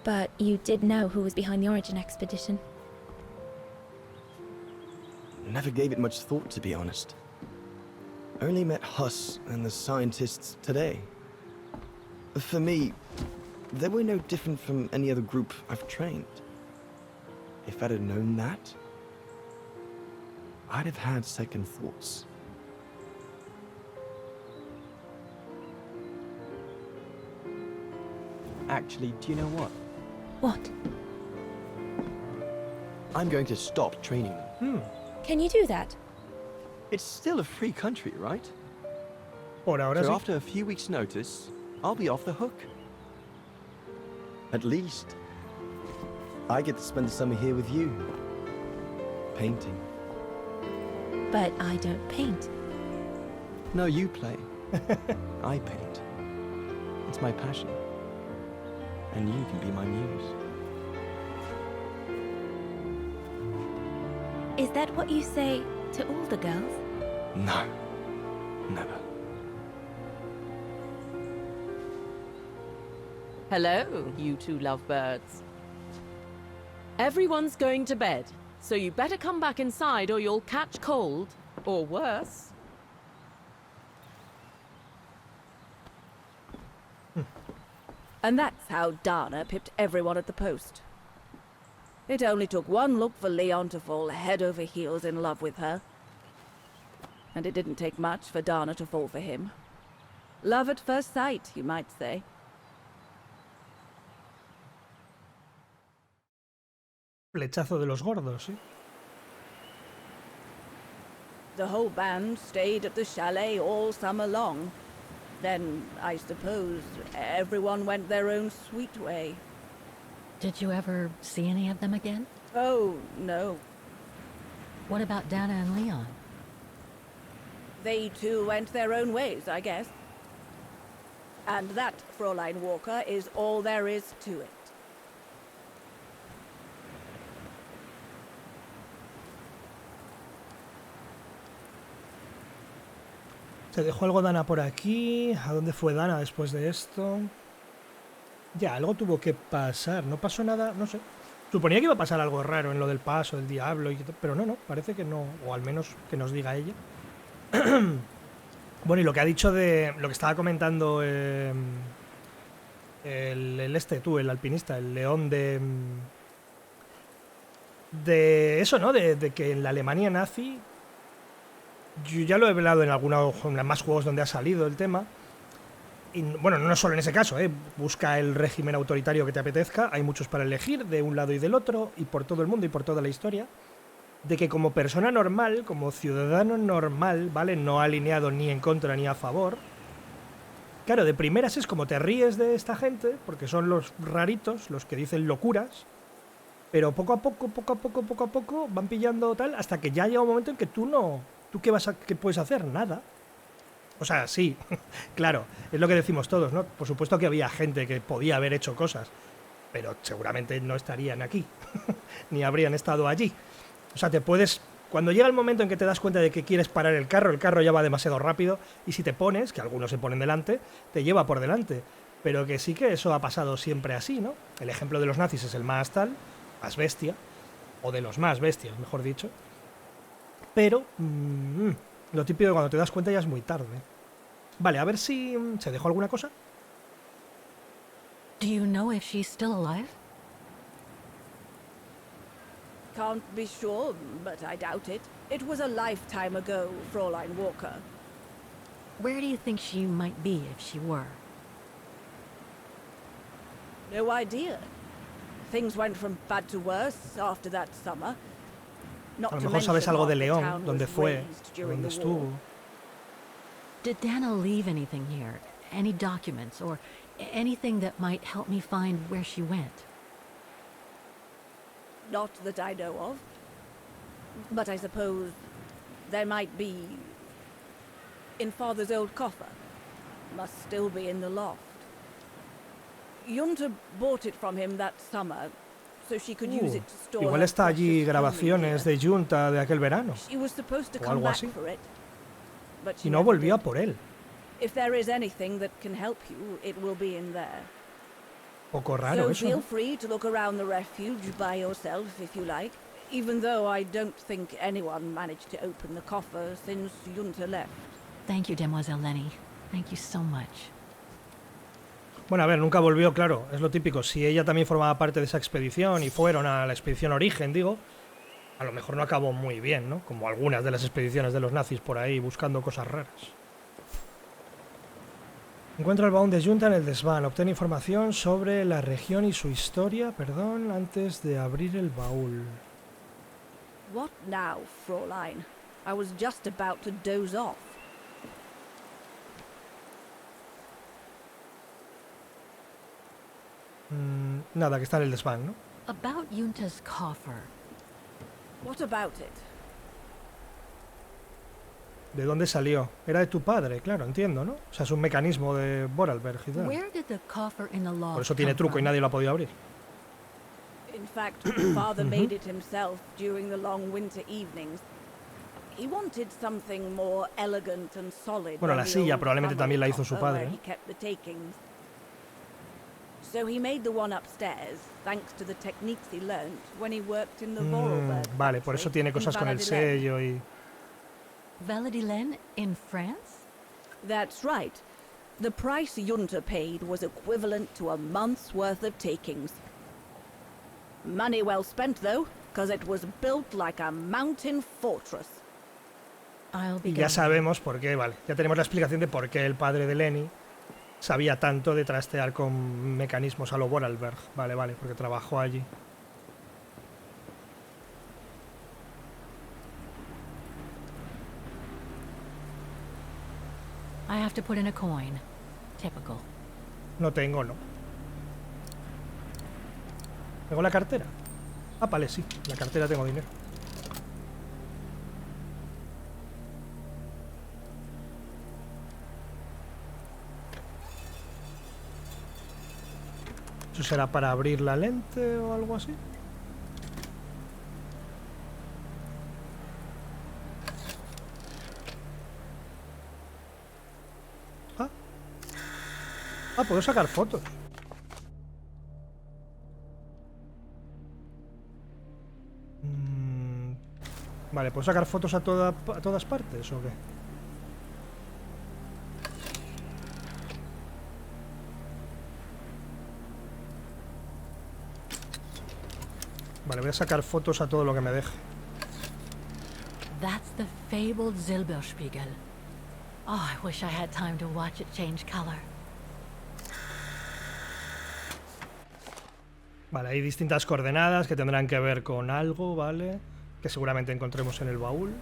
But you did know who was behind the Origin expedition. Never gave it much thought, to be honest. Only met Huss and the scientists today. For me, they were no different from any other group I've trained. If I'd have known that, I'd have had second thoughts. Actually, do you know what? What? I'm going to stop training them. Can you do that? It's still a free country, right? Por ahora So sí. after a few weeks' notice, I'll be off the hook. At least, I get to spend the summer here with you. Painting. But I don't paint. No, you play. I paint. It's my passion. And you can be my muse. Is that what you say to all the girls? No. Never. Hello, you two lovebirds. Everyone's going to bed, so you better come back inside or you'll catch cold, or worse. And that's how Dana pipped everyone at the post. It only took one look for Leon to fall head over heels in love with her. And it didn't take much for Dana to fall for him. Love at first sight, you might say. Flechazo de los gordos, ¿sí? The whole band stayed at the chalet all summer long. Then, I suppose, everyone went their own sweet way. Did you ever see any of them again? Oh, no. What about Dana and Leon? They too went their own ways, I guess. And that, Fräulein Walker, is all there is to it. Se dejó algo Dana por aquí. ¿A dónde fue Dana después de esto? Ya, algo tuvo que pasar. No pasó nada, no sé. Suponía que iba a pasar algo raro en lo del paso, del diablo, pero no, parece que no. O al menos que nos diga ella. Bueno, y lo que ha dicho de... Lo que estaba comentando el alpinista, el león de eso, ¿no? De que en la Alemania nazi... Yo ya lo he hablado en más juegos donde ha salido el tema. Y, bueno, no solo en ese caso, busca el régimen autoritario que te apetezca. Hay muchos para elegir, de un lado y del otro, y por todo el mundo y por toda la historia. De que como persona normal, como ciudadano normal, ¿vale? No alineado ni en contra ni a favor. Claro, de primeras es como te ríes de esta gente, porque son los raritos, los que dicen locuras. Pero poco a poco van pillando tal, hasta que ya llega un momento en que tú no... ¿Tú qué puedes hacer? Nada. O sea, sí, claro, es lo que decimos todos, ¿no? Por supuesto que había gente que podía haber hecho cosas, pero seguramente no estarían aquí, ni habrían estado allí. O sea, cuando llega el momento en que te das cuenta de que quieres parar el carro ya va demasiado rápido, y si te pones, que algunos se ponen delante, te lleva por delante. Pero que sí que eso ha pasado siempre así, ¿no? El ejemplo de los nazis es el más bestia, o de los más bestias, mejor dicho. Pero lo típico de cuando te das cuenta ya es muy tarde. Vale, a ver si se dejó alguna cosa. Do you know if she's still alive? Can't be sure, but I doubt it. It was a lifetime ago, Fräulein Walker. Where do you think she might be if she were? No idea. Things went from bad to worse after that summer. A lo mejor sabes algo de León, dónde fue, dónde estuvo. Did Dana leave anything here? Any documents or anything that might help me find where she went? Not that I know of. But I suppose there might be in Father's old coffer. Must still be in the loft. Junta bought it from him that summer. So she could use it to store igual está allí grabaciones de Junta de aquel verano o algo así y no volvió a por él. Poco raro eso, ¿no? Free to look around the refuge by yourself if you like, even though I don't think anyone managed to open the coffer since Junta left. Thank you, Demoiselle Lenny. Thank you so much. Bueno, a ver, nunca volvió, claro, es lo típico. Si ella también formaba parte de esa expedición y fueron a la expedición Origen, digo, a lo mejor no acabó muy bien, ¿no? Como algunas de las expediciones de los nazis por ahí buscando cosas raras. Encuentra el baúl de Junta en el desván. Obtén información sobre la región y su historia, antes de abrir el baúl. What now, Fräulein? I was just about to doze off. Nada, que está en el desván, ¿no? About Junta's coffer. What about it? ¿De dónde salió? Era de tu padre, claro, entiendo, ¿no? O sea, es un mecanismo de Vorarlberg y tal. Where did the coffer in the loft Por eso tiene truco y nadie lo ha podido abrir. In fact, Father made it himself during the long winter evenings. He wanted something more elegant and solid. Bueno, la silla probablemente también la hizo su padre. So he made the one upstairs, thanks to the techniques he learned when he worked in the Vorarlberg. Vale, por eso tiene cosas con el sello y... Valladolid in France? That's right. The price Junta paid was equivalent to a month's worth of takings. Money well spent, though, because it was built like a mountain fortress. Y ya sabemos por qué, vale. Ya tenemos la explicación de por qué el padre de Lenny sabía tanto de trastear con mecanismos a lo Vorarlberg. Vale, porque trabajó allí. I have to put in a coin. Typical. No tengo, no. ¿Tengo la cartera? Ah, vale, sí. La cartera tengo dinero. ¿Eso será para abrir la lente o algo así? Ah, puedo sacar fotos. Vale, ¿puedo sacar fotos a todas partes o qué? Vale, voy a sacar fotos a todo lo que me deje. That's the fabled Silberspiegel. Oh, I wish I had time to watch it change color. Vale, hay distintas coordenadas que tendrán que ver con algo, ¿vale? Que seguramente encontremos en el baúl.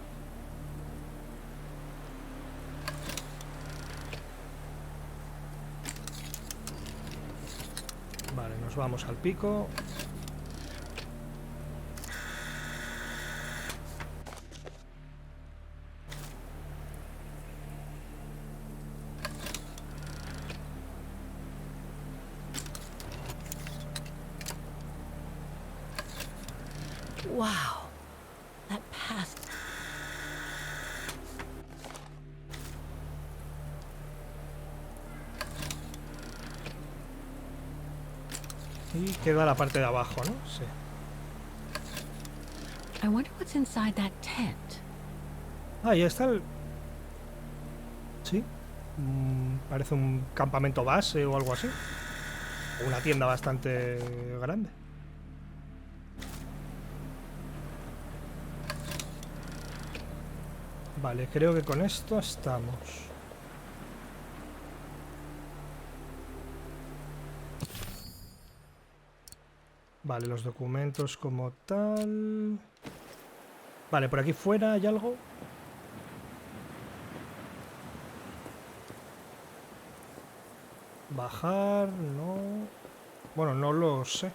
Vale, nos vamos al pico. Wow. That past. Y queda la parte de abajo, ¿no? Sí. I wonder what's inside that tent. Ah, ya está el... Sí. Parece un campamento base o algo así. O una tienda bastante grande. Vale, creo que con esto estamos. Vale, los documentos como tal. Vale, por aquí fuera hay algo. Bajar, no. Bueno, no lo sé.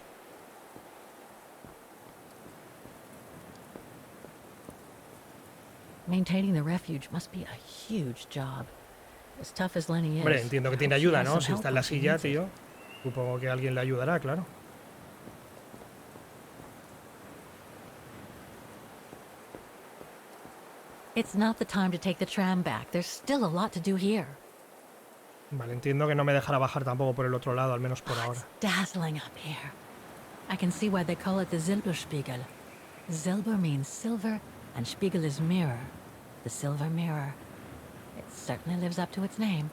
Maintaining the refuge must be a huge job. As tough as Lenny is. Hombre, entiendo que tiene ayuda, ¿no? Si está en la silla, tío. Supongo que alguien le ayudará, claro. It's not the time to take the tram back. There's still a lot to do here. Vale, entiendo que no me dejará bajar tampoco por el otro lado, al menos por ahora. Dazzling up here. I can see why they call it the Silberspiegel. Silber means silver, and Spiegel is mirror. The silver mirror. It certainly lives up to its name.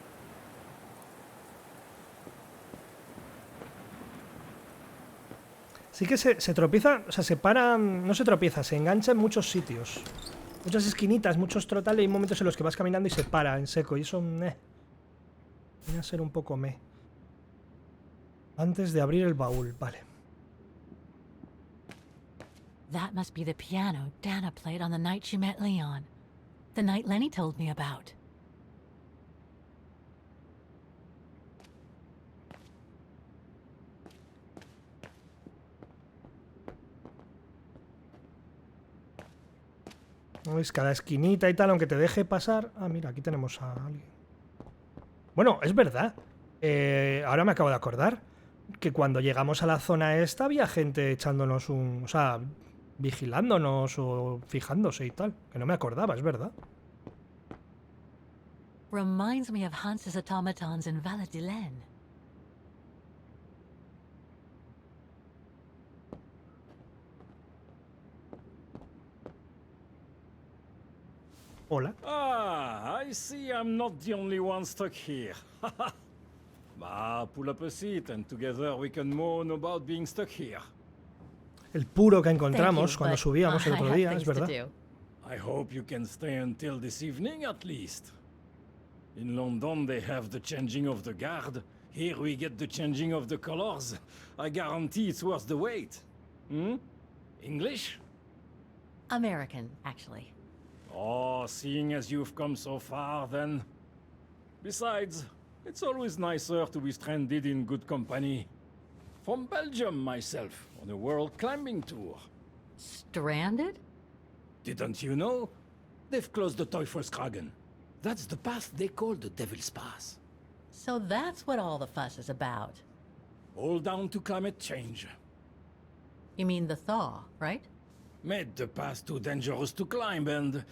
Sí que se tropieza, o sea, se para, no se tropieza, se engancha en muchos sitios. Muchas esquinitas, muchos trotales, y hay momentos en los que vas caminando y se para en seco, y eso, viene a ser un poco Antes de abrir el baúl, vale. That must be the piano Dana played on the night she met Leon. The night Lenny told me about. ¿Veis? Cada esquinita y tal, aunque te deje pasar... Ah, mira, aquí tenemos a alguien. Bueno, es verdad. Ahora me acabo de acordar que cuando llegamos a la zona esta había gente echándonos un... O sea, vigilándonos o fijándose y tal. Que no me acordaba, es verdad. Reminds me of Hans's automatons in Val-de-Laine. Hola. Ah, I see I'm not the only one stuck here. Bah, pull up a seat and together we can moan about being stuck here. El puro que encontramos cuando subíamos el otro día, es verdad. I hope you can stay until this evening at least. In London they have the changing of the guard. Here we get the changing of the colors. I guarantee it's worth the wait. English? American, actually. Oh, seeing as you've come so far, then... Besides, it's always nicer to be stranded in good company. From Belgium myself, on a world climbing tour. Stranded? Didn't you know? They've closed the Teufelskragen. That's the path they call the Devil's Pass. So that's what all the fuss is about. All down to climate change. You mean the thaw, right? Made the path too dangerous to climb and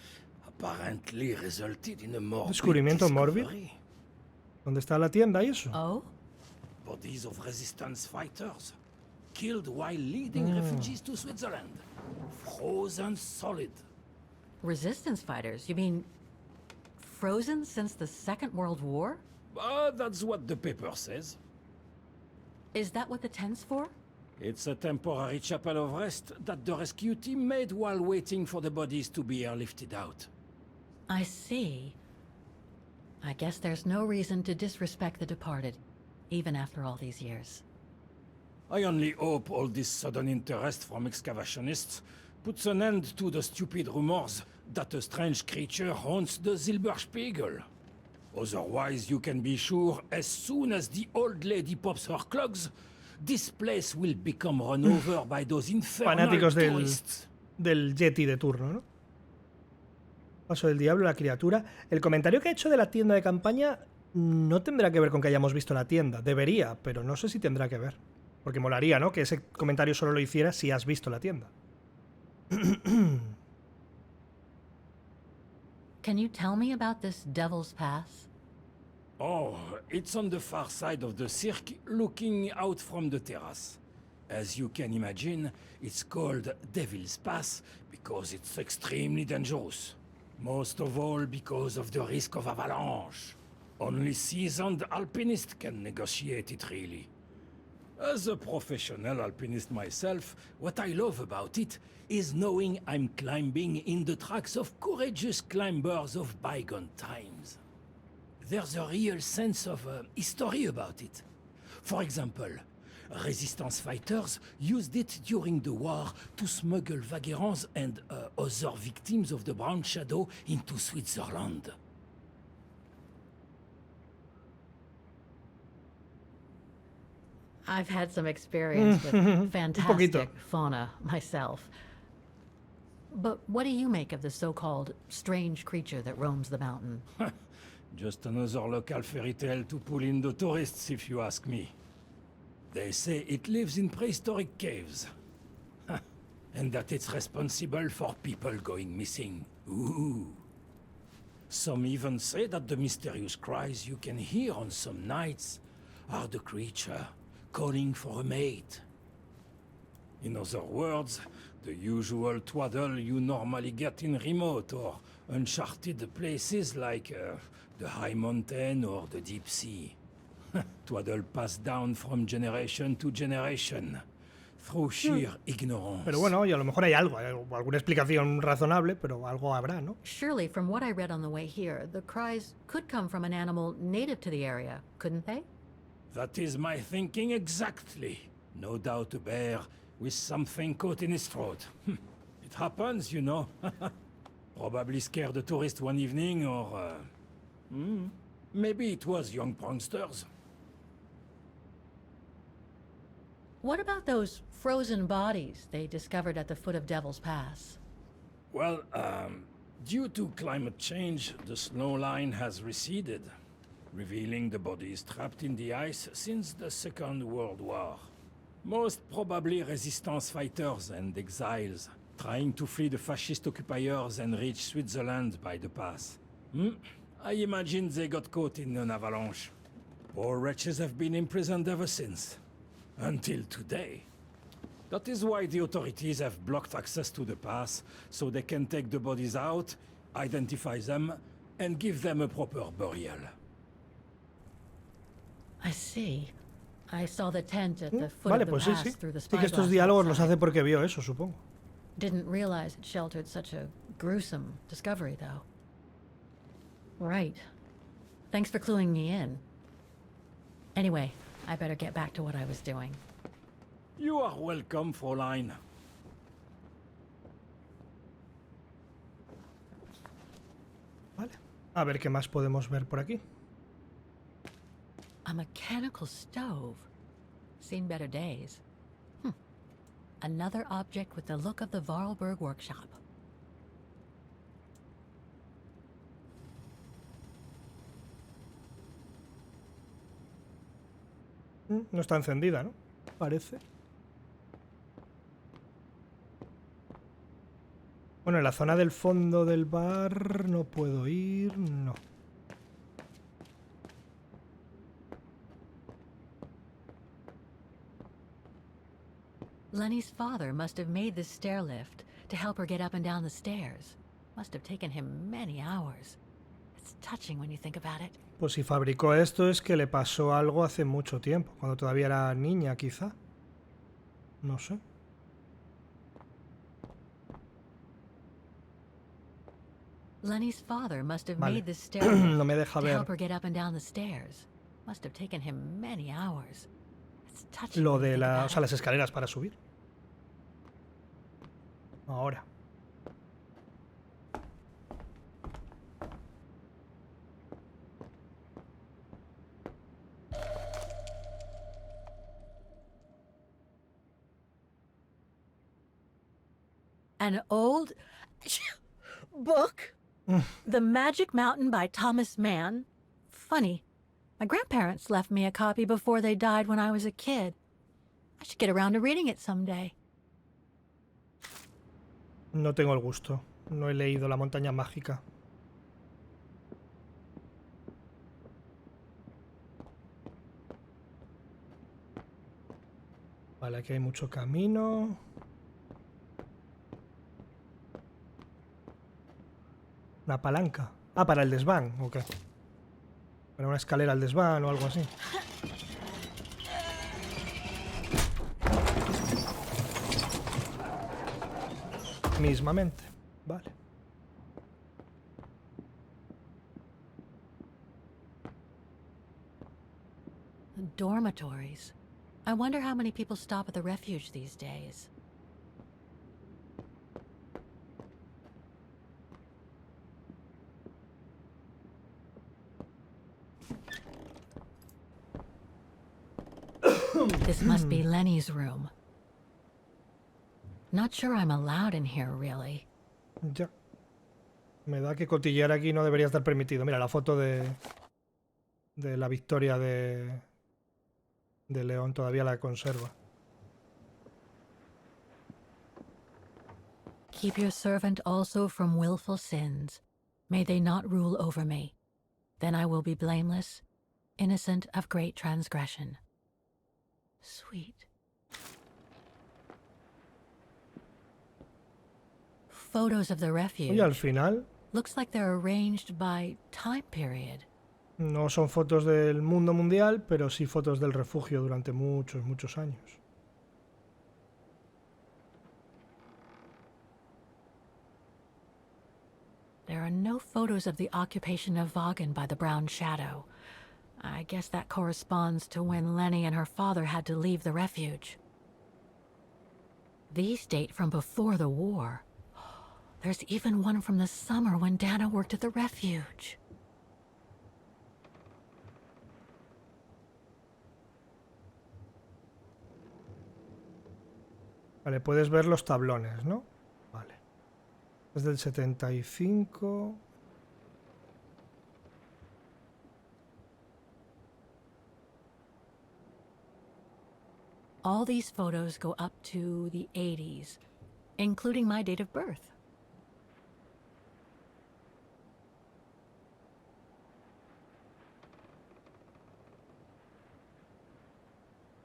apparently resulted in a morbid Descubrimiento discovery. mórbido. ¿Dónde está la tienda y eso? Oh? Bodies of resistance fighters, killed while leading refugees to Switzerland. Frozen solid. Resistance fighters? You mean frozen since the Second World War? That's what the paper says. Is that what the tent's for? It's a temporary chapel of rest that the rescue team made while waiting for the bodies to be airlifted out. I see. I guess there's no reason to disrespect the departed, even after all these years. I only hope all this sudden interest from excavationists puts an end to the stupid rumors that a strange creature haunts the Silberspiegel. Otherwise, you can be sure, as soon as the old lady pops her clogs, this place will become run over by those infernal Fanáticos tourists. del Yeti de turno, ¿no? Paso del diablo, la criatura. El comentario que he hecho de la tienda de campaña no tendrá que ver con que hayamos visto la tienda. Debería, pero no sé si tendrá que ver. Porque molaría, ¿no? Que ese comentario solo lo hicieras si has visto la tienda. Can you tell me about this Devil's Pass? Oh, it's on the far side of the cirque, looking out from the terrace. As you can imagine, it's called Devil's Pass because it's extremely dangerous. Most of all because of the risk of avalanche. Only seasoned alpinists can negotiate it, really. As a professional alpinist myself, what I love about it is knowing I'm climbing in the tracks of courageous climbers of bygone times. There's a real sense of history about it. For example, resistance fighters used it during the war to smuggle vagrants and other victims of the Brown Shadow into Switzerland. I've had some experience with fantastic fauna myself. But what do you make of the so-called strange creature that roams the mountain? Just another local fairy tale to pull in the tourists, if you ask me. They say it lives in prehistoric caves. And that it's responsible for people going missing. Ooh. Some even say that the mysterious cries you can hear on some nights are the creature calling for a mate. In other words, the usual twaddle you normally get in remote or uncharted places like the high mountain or the deep sea. Twaddle passed down from generation to generation through sheer ignorance. Pero bueno, y a lo mejor hay algo, alguna explicación razonable, pero algo habrá, ¿no? Surely, from what I read on the way here, the cries could come from an animal native to the area, couldn't they? That is my thinking exactly. No doubt a bear with something caught in his throat. It happens, you know. Probably scared a tourist one evening, or... maybe it was young pranksters. What about those frozen bodies they discovered at the foot of Devil's Pass? Well, due to climate change, the snow line has receded, revealing the bodies trapped in the ice since the Second World War. Most probably resistance fighters and exiles, trying to flee the fascist occupiers and reach Switzerland by the pass. I imagine they got caught in an avalanche. Poor wretches have been imprisoned ever since. Until today. That is why the authorities have blocked access to the pass, so they can take the bodies out, identify them, and give them a proper burial. I see. I saw the tent at the foot Vale, of the pues sí, pass sí. through the Sí que estos spyglass diálogos los outside. hace porque vio eso, supongo. Didn't realize it sheltered such a gruesome discovery, though. Right. Thanks for cluing me in. Anyway, I better get back to what I was doing. You are welcome, Fräulein. Vale. A ver qué más podemos ver por aquí. A mechanical stove. Seen better days. Another object with the look of the Vorarlberg workshop. No está encendida, ¿no? Parece. Bueno, en la zona del fondo del bar no puedo ir, no. Lenny's father must have made this stair lift to help her get up and down the stairs. Must have taken him many hours. It's touching when you think about it. Pues si fabricó esto es que le pasó algo hace mucho tiempo, cuando todavía era niña, quizá. No sé. Lenny's father must have Vale. made this stair lift No me deja to ver help her get up and down the stairs. Must have taken him many hours. It's touching lo when you de think la, about o sea, it. las escaleras para subir. Ahora. An old book? The Magic Mountain by Thomas Mann? Funny. My grandparents left me a copy before they died when I was a kid. I should get around to reading it someday. No tengo el gusto. No he leído La montaña mágica. Vale, aquí hay mucho camino. Una palanca. Ah, para el desván, ok. Para una escalera al desván o algo así. Mismamente. Vale. Dormitories. I wonder how many people stop at the refuge these days. This must be Lenny's room. Not sure I'm allowed in here, really. Ya. Me da que cotillear aquí no debería estar permitido. Mira, la foto de la victoria de León todavía la conserva. Keep your servant also from willful sins. May they not rule over me. Then I will be blameless, innocent of great transgression. Sweet. Photos of the refuge. Oye, al final Looks like they're arranged by time period. no son fotos del mundo mundial, pero sí fotos del refugio durante muchos, muchos años. There are no photos of the occupation of Vaughan by the Brown Shadow. I guess that corresponds to when Lenny and her father had to leave the refuge. These date from before the war. There's even one from the summer when Dana worked at the refuge. Vale, puedes ver los tablones, ¿no? Vale. Es del 75. All these photos go up to the 80s, including my date of birth.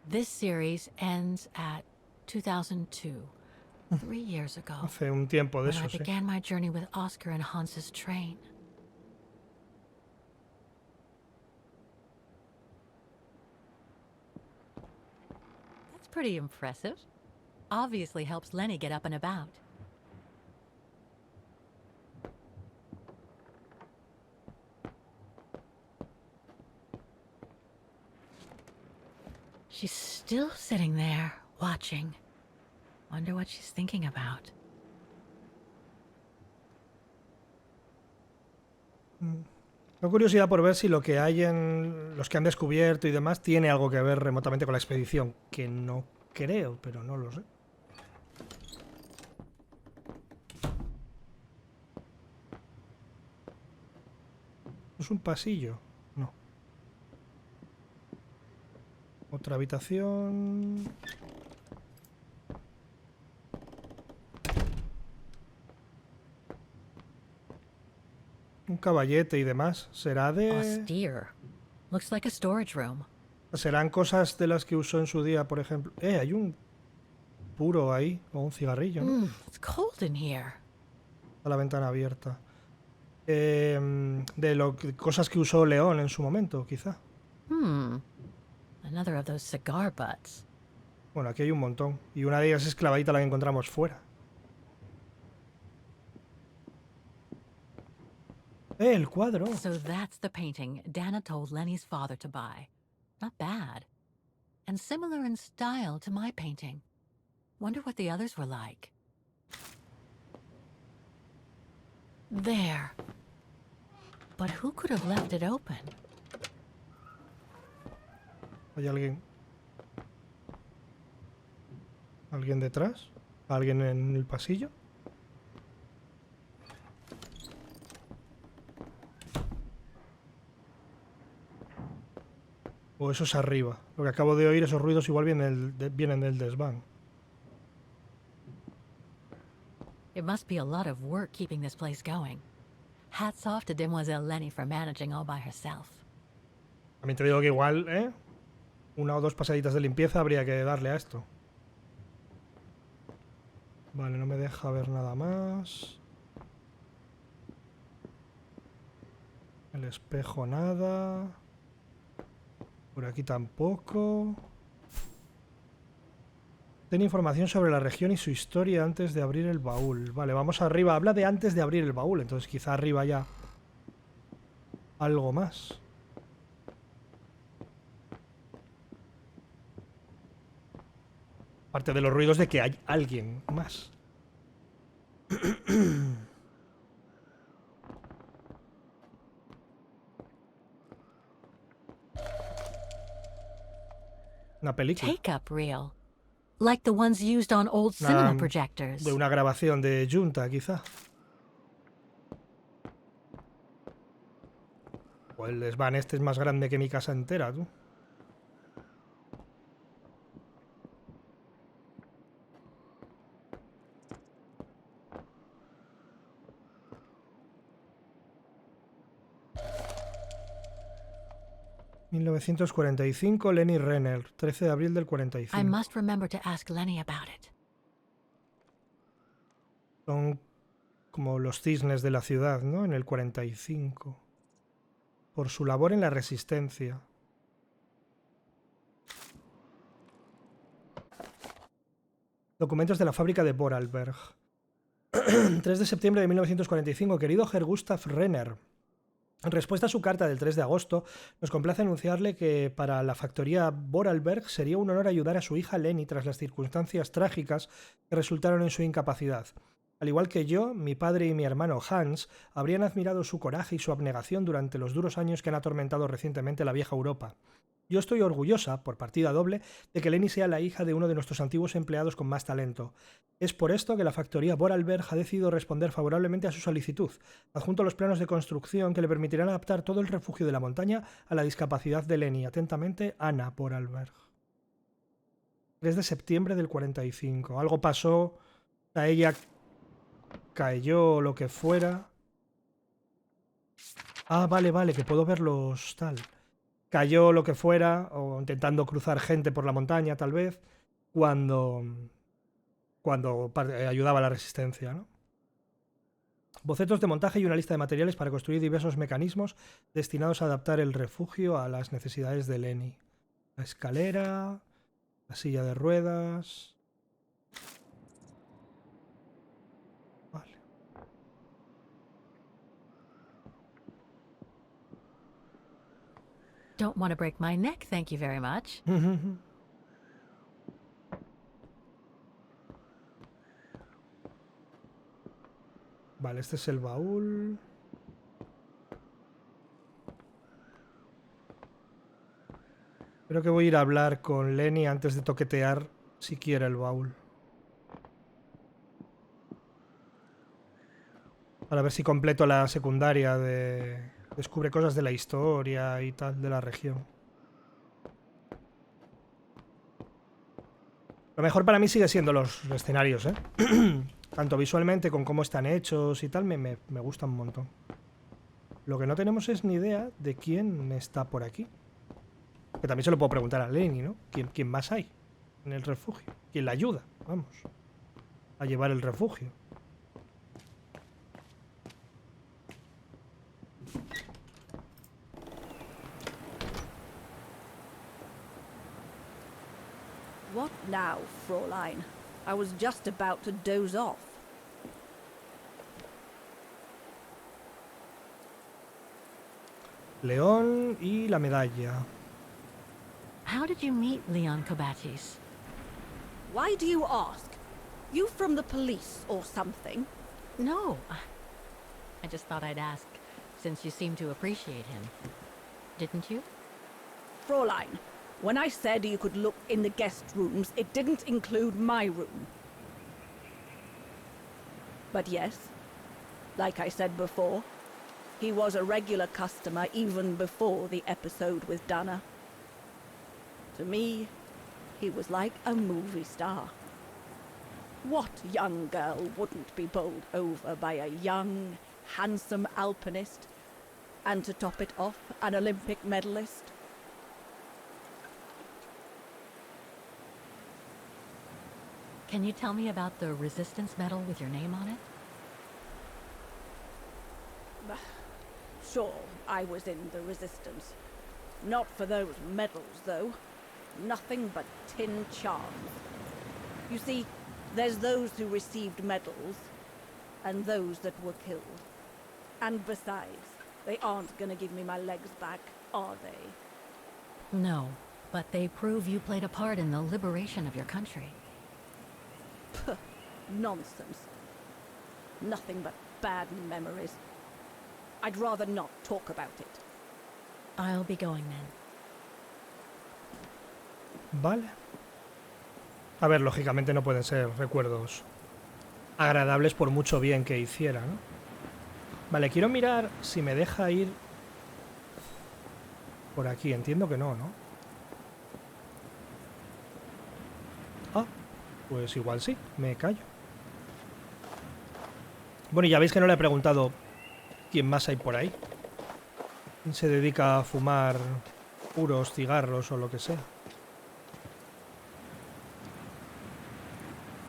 This series ends at 2002, 3 years ago, Hace un tiempo de when I eso, sí. began my journey with Oscar and Hans's train. That's pretty impressive. Obviously helps Lenny get up and about. She's still sitting there, watching. Wonder what she's thinking about. Tengo curiosidad por ver si lo que hay en los que han descubierto y demás tiene algo que ver remotamente con la expedición, que no creo, pero no lo sé. ¿Es un pasillo? No. Otra habitación. Un caballete y demás. ¿Será de...? Austere. Looks like a storage room. ¿Serán cosas de las que usó en su día, por ejemplo? Hay un puro ahí, o un cigarrillo, ¿no? It's cold in here. A la ventana abierta. Cosas que usó León en su momento, quizá. Another of those cigar butts. Bueno, aquí hay un montón. Y una de ellas es clavadita la que encontramos fuera. El cuadro. So that's the painting Dana told Lenny's father to buy. Not bad. And similar in style to my painting. Wonder what the others were like. There. But who could have left it open? ¿Hay alguien? ¿Alguien detrás? ¿Alguien en el pasillo? O eso es arriba. Lo que acabo de oír, esos ruidos igual vienen del desván. It must be a lot of work keeping this place going. Hats off to Demoiselle Lenny for managing all by herself. También te digo que igual, una o dos pasaditas de limpieza habría que darle a esto. Vale, no me deja ver nada más. El espejo nada. Por aquí tampoco. Tiene información sobre la región y su historia antes de abrir el baúl. Vale, vamos arriba. Habla de antes de abrir el baúl, entonces quizá arriba ya algo más. Aparte de los ruidos de que hay alguien más. Una película. Take-up reel. Like the ones used on old cinema projectors. De una grabación de Junta, quizá. O el desván este es más grande que mi casa entera, tú. ...1945, Lenny Renner, 13 de abril del 45. I must remember to ask Lenny about it. Son como los cisnes de la ciudad, ¿no? En el 45. Por su labor en la resistencia. Documentos de la fábrica de Vorarlberg. 3 de septiembre de 1945. Querido Herr Gustav Renner. En respuesta a su carta del 3 de agosto, nos complace anunciarle que para la factoría Vorarlberg sería un honor ayudar a su hija Lenny tras las circunstancias trágicas que resultaron en su incapacidad. Al igual que yo, mi padre y mi hermano Hans habrían admirado su coraje y su abnegación durante los duros años que han atormentado recientemente la vieja Europa. Yo estoy orgullosa, por partida doble, de que Lenny sea la hija de uno de nuestros antiguos empleados con más talento. Es por esto que la factoría Vorarlberg ha decidido responder favorablemente a su solicitud, adjunto a los planos de construcción que le permitirán adaptar todo el refugio de la montaña a la discapacidad de Lenny. Atentamente, Anna Vorarlberg. 3 de septiembre del 45. Algo pasó, a ella cayó o lo que fuera. Ah, vale, que puedo verlos tal. Cayó lo que fuera, o intentando cruzar gente por la montaña, tal vez, cuando ayudaba a la resistencia, ¿no? Bocetos de montaje y una lista de materiales para construir diversos mecanismos destinados a adaptar el refugio a las necesidades de Lenny. La escalera, la silla de ruedas. Vale. Don't want to break my neck, thank you very much. Vale, este es el baúl. Creo que voy a ir a hablar con Lenny antes de toquetear si quiere el baúl. Para ver si completo la secundaria de... Descubre cosas de la historia y tal de la región. Lo mejor para mí sigue siendo los escenarios, ¿eh? Tanto visualmente con cómo están hechos y tal, me gustan un montón. Lo que no tenemos es ni idea de quién está por aquí. Que también se lo puedo preguntar a Lenny, ¿no? ¿Quién más hay en el refugio? ¿Quién la ayuda? Vamos. A llevar el refugio. What now, Fräulein? I was just about to doze off. León y la medalla. How did you meet Leon Kobatis? Why do you ask? You from the police or something? No. I just thought I'd ask, since you seem to appreciate him. Didn't you? Fräulein, when I said you could look in the guest rooms, it didn't include my room. But yes, like I said before, he was a regular customer even before the episode with Dana. To me, he was like a movie star. What young girl wouldn't be bowled over by a young, handsome alpinist, and to top it off, an Olympic medalist? Can you tell me about the Resistance medal with your name on it? Sure, I was in the Resistance. Not for those medals, though. Nothing but tin charms. You see, there's those who received medals, and those that were killed. And besides, they aren't gonna give me my legs back, are they? No, but they prove you played a part in the liberation of your country. Puh, nonsense. Nothing but bad memories. I'd rather not talk about it. I'll be going then. Vale. A ver, lógicamente no pueden ser recuerdos agradables por mucho bien que hiciera, ¿no? Vale, quiero mirar si me deja ir por aquí. Entiendo que no, ¿no? Ah, pues igual sí, me callo. Bueno, y ya veis que no le he preguntado quién más hay por ahí. ¿Quién se dedica a fumar puros, cigarros o lo que sea?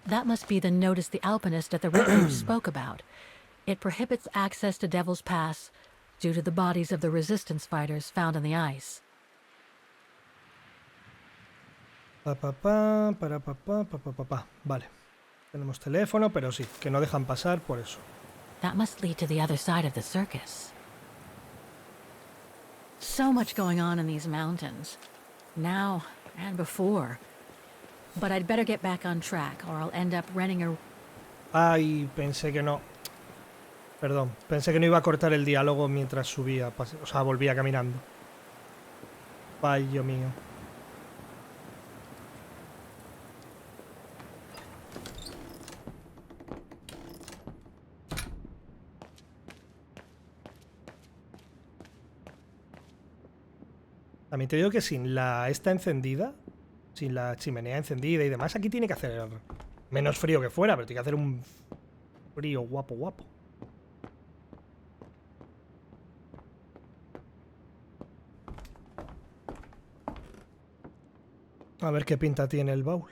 That must be the notice the alpinist at the refuge spoke about. It prohibits access to Devil's Pass due to the bodies of the resistance fighters found on the ice. Vale. Tenemos teléfono, pero sí, que no dejan pasar por eso. That must lead to the other side of the circus. So much going on in these mountains. Now and before. But I'd better get back on track or I'll end up renting a... Ay, pensé que no. Perdón, pensé que no iba a cortar el diálogo mientras subía, o sea, volvía caminando. Fallo mío. También te digo que sin esta encendida, sin la chimenea encendida y demás, aquí tiene que hacer menos frío que fuera, pero tiene que hacer un frío guapo, guapo. A ver qué pinta tiene el baúl.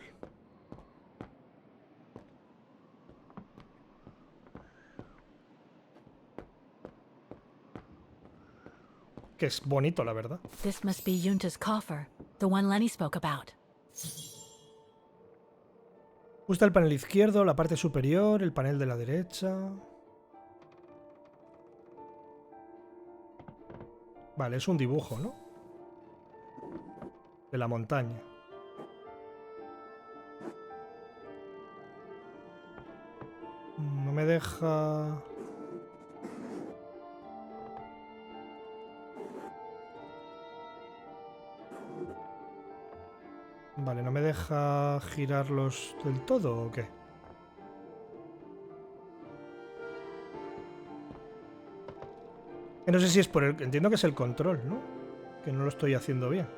Que es bonito, la verdad. This must be Yunta's coffer, the one Lenny spoke about. Justo el panel izquierdo, la parte superior, el panel de la derecha. Vale, es un dibujo, ¿no? De la montaña. No me deja... Vale, ¿no me deja girarlos del todo o qué? Que no sé si es por el... Entiendo que es el control, ¿no? Que no lo estoy haciendo bien.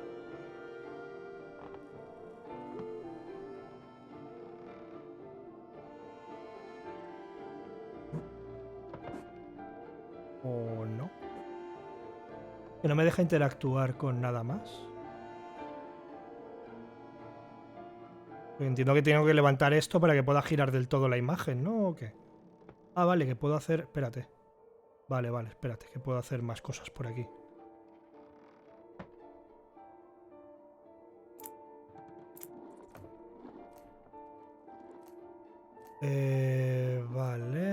¿O no? Que no me deja interactuar con nada más. Entiendo que tengo que levantar esto para que pueda girar del todo la imagen, ¿no? ¿O qué? Ah, vale, que puedo hacer... Espérate. Vale, vale, espérate, que puedo hacer más cosas por aquí. Vale.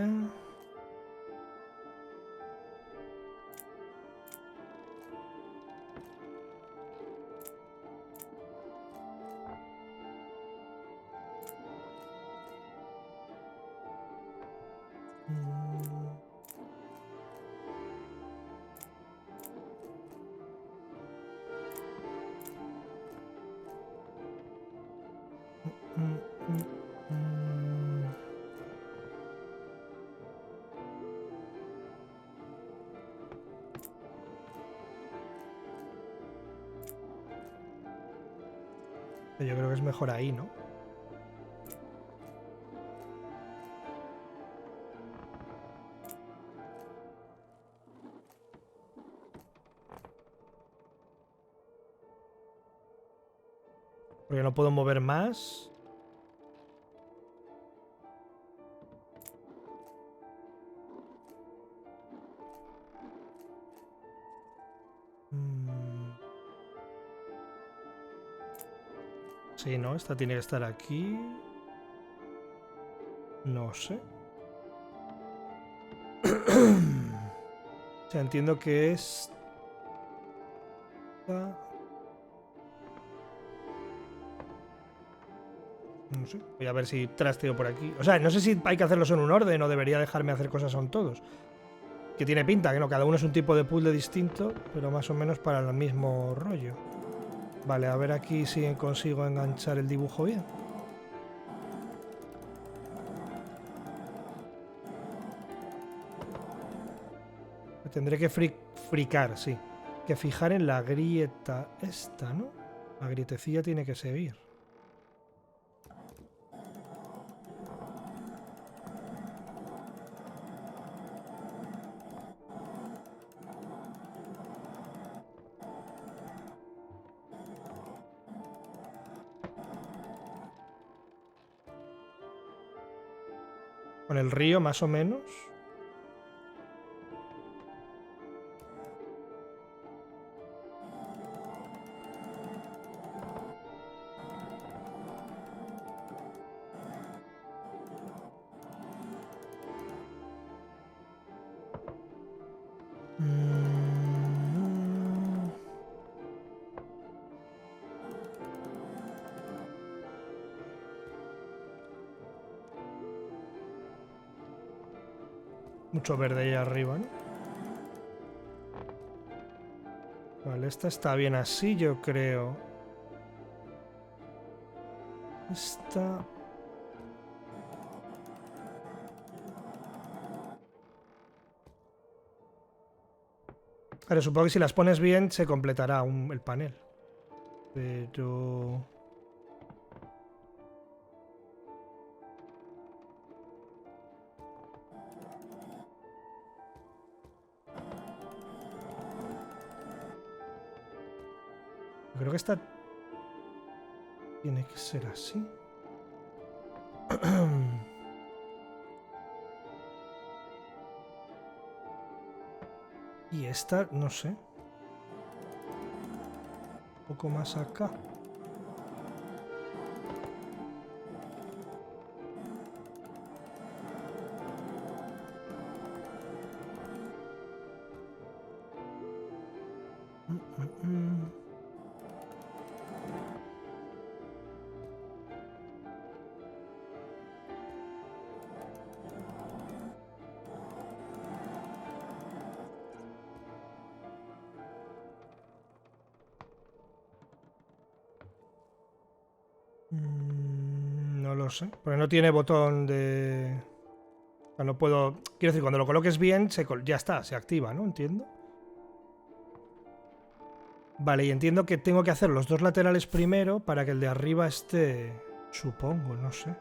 Yo creo que es mejor ahí, ¿no? Porque no puedo mover más. Sí, ¿no? Esta tiene que estar aquí. No sé. O sea, entiendo que es... No sé. Voy a ver si trasteo por aquí. O sea, no sé si hay que hacerlos en un orden o debería dejarme hacer cosas en todos. Que tiene pinta, que no, cada uno es un tipo de puzzle distinto, pero más o menos para el mismo rollo. Vale, a ver aquí si consigo enganchar el dibujo bien. Me tendré que fricar, sí. Que fijar en la grieta esta, ¿no? La grietecilla tiene que seguir. Con el río, más o menos. Mucho verde ahí arriba, ¿no? Vale, esta está bien así, yo creo. Esta... Claro, supongo que si las pones bien se completará el panel. Pero... Creo que esta tiene que ser así. Y esta, no sé. Un poco más acá. No sé, porque no tiene botón de... O sea, no puedo... Quiero decir, cuando lo coloques bien, ya está, se activa, ¿no? Entiendo. Vale, y entiendo que tengo que hacer los dos laterales primero para que el de arriba esté... Supongo, no sé.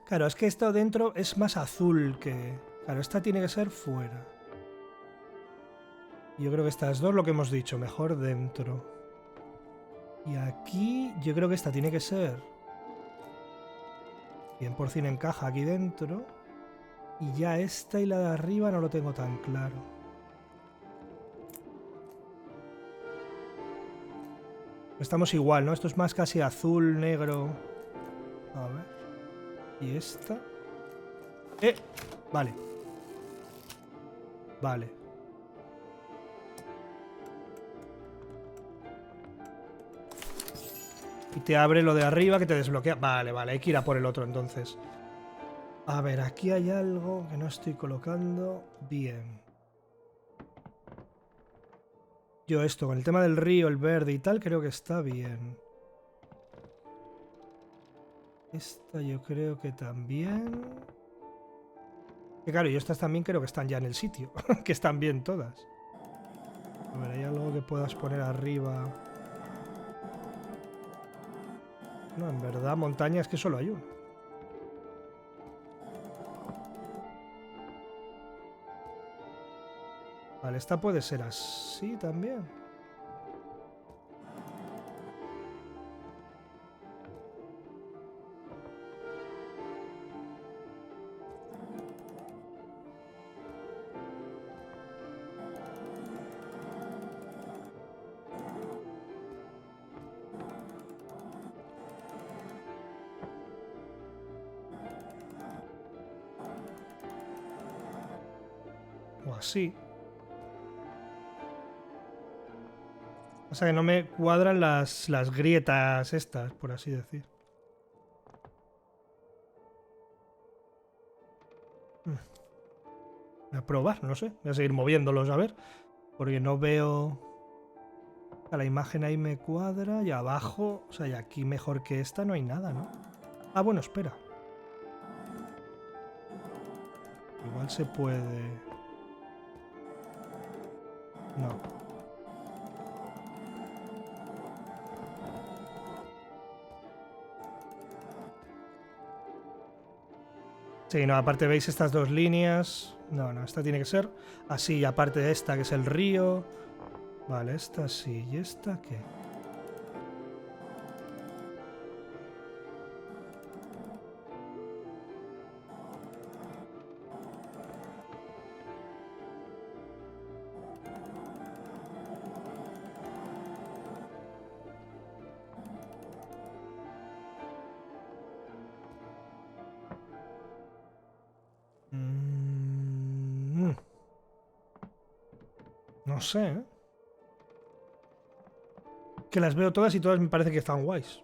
Claro, es que esto dentro es más azul que... Claro, esta tiene que ser fuera. Yo creo que estas dos, lo que hemos dicho, mejor dentro. Y aquí yo creo que esta tiene que ser 100% en caja aquí dentro. Y ya esta y la de arriba no lo tengo tan claro. Estamos igual, ¿no? Esto es más casi azul, negro. A ver. Y esta. Vale. Vale. Y te abre lo de arriba que te desbloquea. Vale, vale, hay que ir a por el otro entonces. A ver, aquí hay algo que no estoy colocando bien. Yo esto, con el tema del río, el verde y tal, creo que está bien. Esta yo creo que también... Que claro, yo estas también creo que están ya en el sitio. Que están bien todas. A ver, ¿hay algo que puedas poner arriba? No, en verdad, montaña es que solo hay uno. Vale, esta puede ser así también. O así. O sea que no me cuadran las grietas estas, por así decir. Voy a probar, no sé. Voy a seguir moviéndolos a ver. Porque no veo... A la imagen ahí me cuadra. Y abajo... O sea, y aquí mejor que esta no hay nada, ¿no? Ah, bueno, espera. Igual se puede... No. Sí, no, aparte veis estas dos líneas. No, no, esta tiene que ser así. Y aparte de esta, que es el río. Vale, esta sí. ¿Y esta qué? No sé, ¿eh? Que las veo todas y todas me parece que están guays.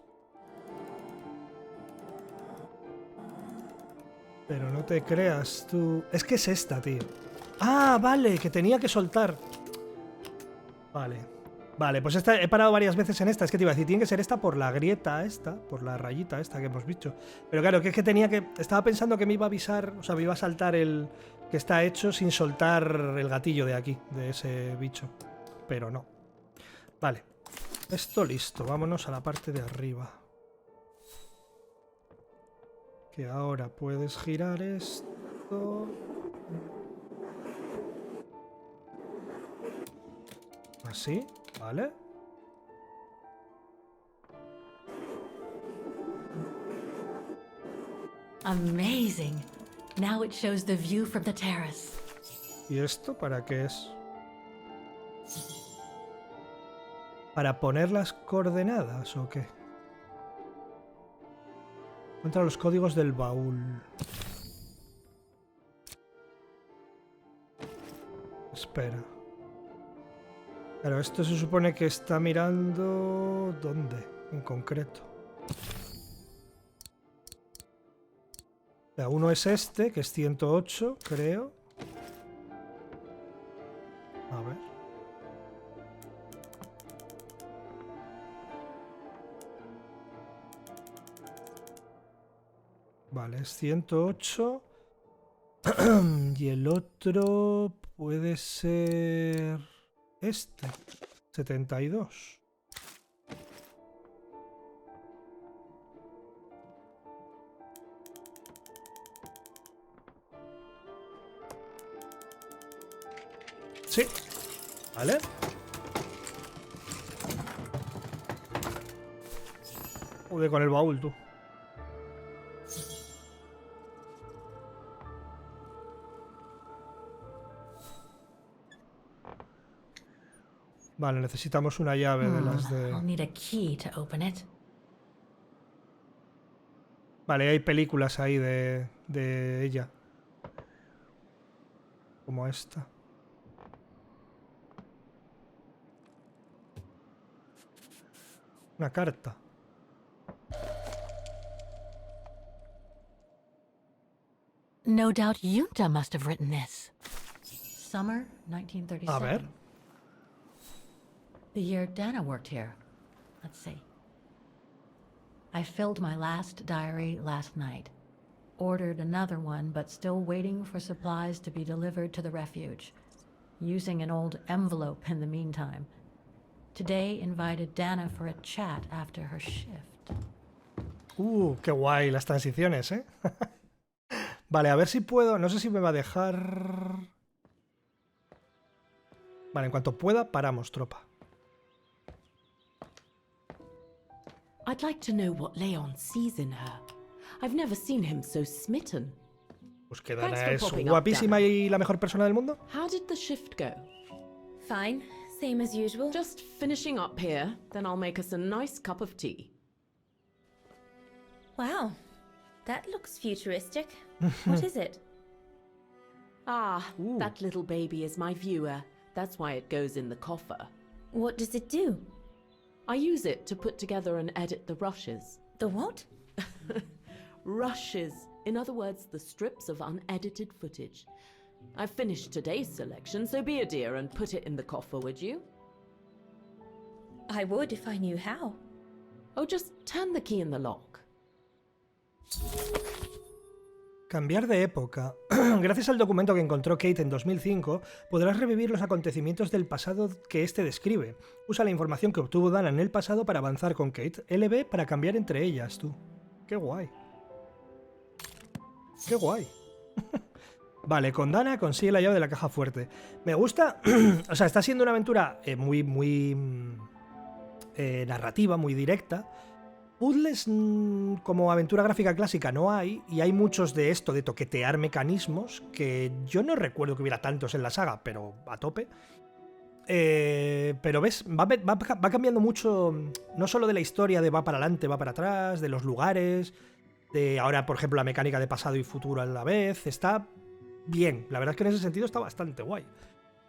Pero no te creas tú... Es que es esta, tío. Ah, vale, que tenía que soltar. Vale. Vale, pues esta he parado varias veces en esta. Es que te iba a decir, tiene que ser esta por la grieta esta, por la rayita esta que hemos visto. Pero claro, que es que tenía que... Estaba pensando que me iba a avisar, o sea, me iba a saltar el... Que está hecho sin soltar el gatillo de aquí, de ese bicho. Pero no. Vale. Esto listo. Vámonos a la parte de arriba. Que ahora puedes girar esto. Así, ¿vale? Amazing. Now it shows the view from the terrace. ¿Y esto para qué es? ¿Para poner las coordenadas o qué? Encuentra los códigos del baúl. Espera. Claro, esto se supone que está mirando... ¿Dónde? En concreto. O sea, uno es este, que es 108, creo. A ver. Vale, es 108. Y el otro puede ser este, 72. Sí, vale. Joder, con el baúl, tú. Vale, necesitamos una llave de las de... I'll need a key to open it. Vale, hay películas ahí de ella. Como esta. Una carta. No doubt Junta must have written this. Summer 1937. A ver. The year Dana worked here. Let's see. I filled my last diary last night. Ordered another one, but still waiting for supplies to be delivered to the refuge. Using an old envelope in the meantime. Today invited Dana for a chat after her shift. Qué guay las transiciones, ¿eh? Vale, a ver si puedo... No sé si me va a dejar... Vale, en cuanto pueda, paramos, tropa. I'd like to know what Leon sees in her. I've never seen him so smitten. Pues que Dana es guapísima y la mejor persona del mundo. How did the shift go? Fine, same as usual. Just finishing up here, then I'll make us a nice cup of tea. Wow, that looks futuristic. What is it? That little baby is my viewer. That's why it goes in the coffer. What does it do? I use it to put together and edit the rushes. The what? Rushes. In other words, the strips of unedited footage. I've finished today's selection, so be a dear and put it in the coffer, would you? I would if I knew how. Oh, just turn the key in the lock. Cambiar de época. Gracias al documento que encontró Kate en 2005, podrás revivir los acontecimientos del pasado que este describe. Usa la información que obtuvo Dana en el pasado para avanzar con Kate. LB para cambiar entre ellas, tú. Qué guay. Qué guay. Vale, con Dana consigue la llave de la caja fuerte. Me gusta... o sea, está siendo una aventura muy narrativa, muy directa. Puzzles como aventura gráfica clásica no hay, y hay muchos de esto, de toquetear mecanismos, que yo no recuerdo que hubiera tantos en la saga, pero a tope. Pero ves, va cambiando mucho, no solo de la historia de va para adelante, va para atrás, de los lugares, de ahora, por ejemplo, la mecánica de pasado y futuro a la vez. Está bien, la verdad es que en ese sentido está bastante guay.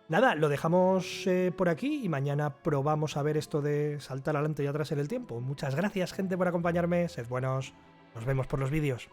Nada, lo dejamos por aquí y mañana probamos a ver esto de saltar adelante y atrás en el tiempo. Muchas gracias, gente, por acompañarme. Sed buenos. Nos vemos por los vídeos.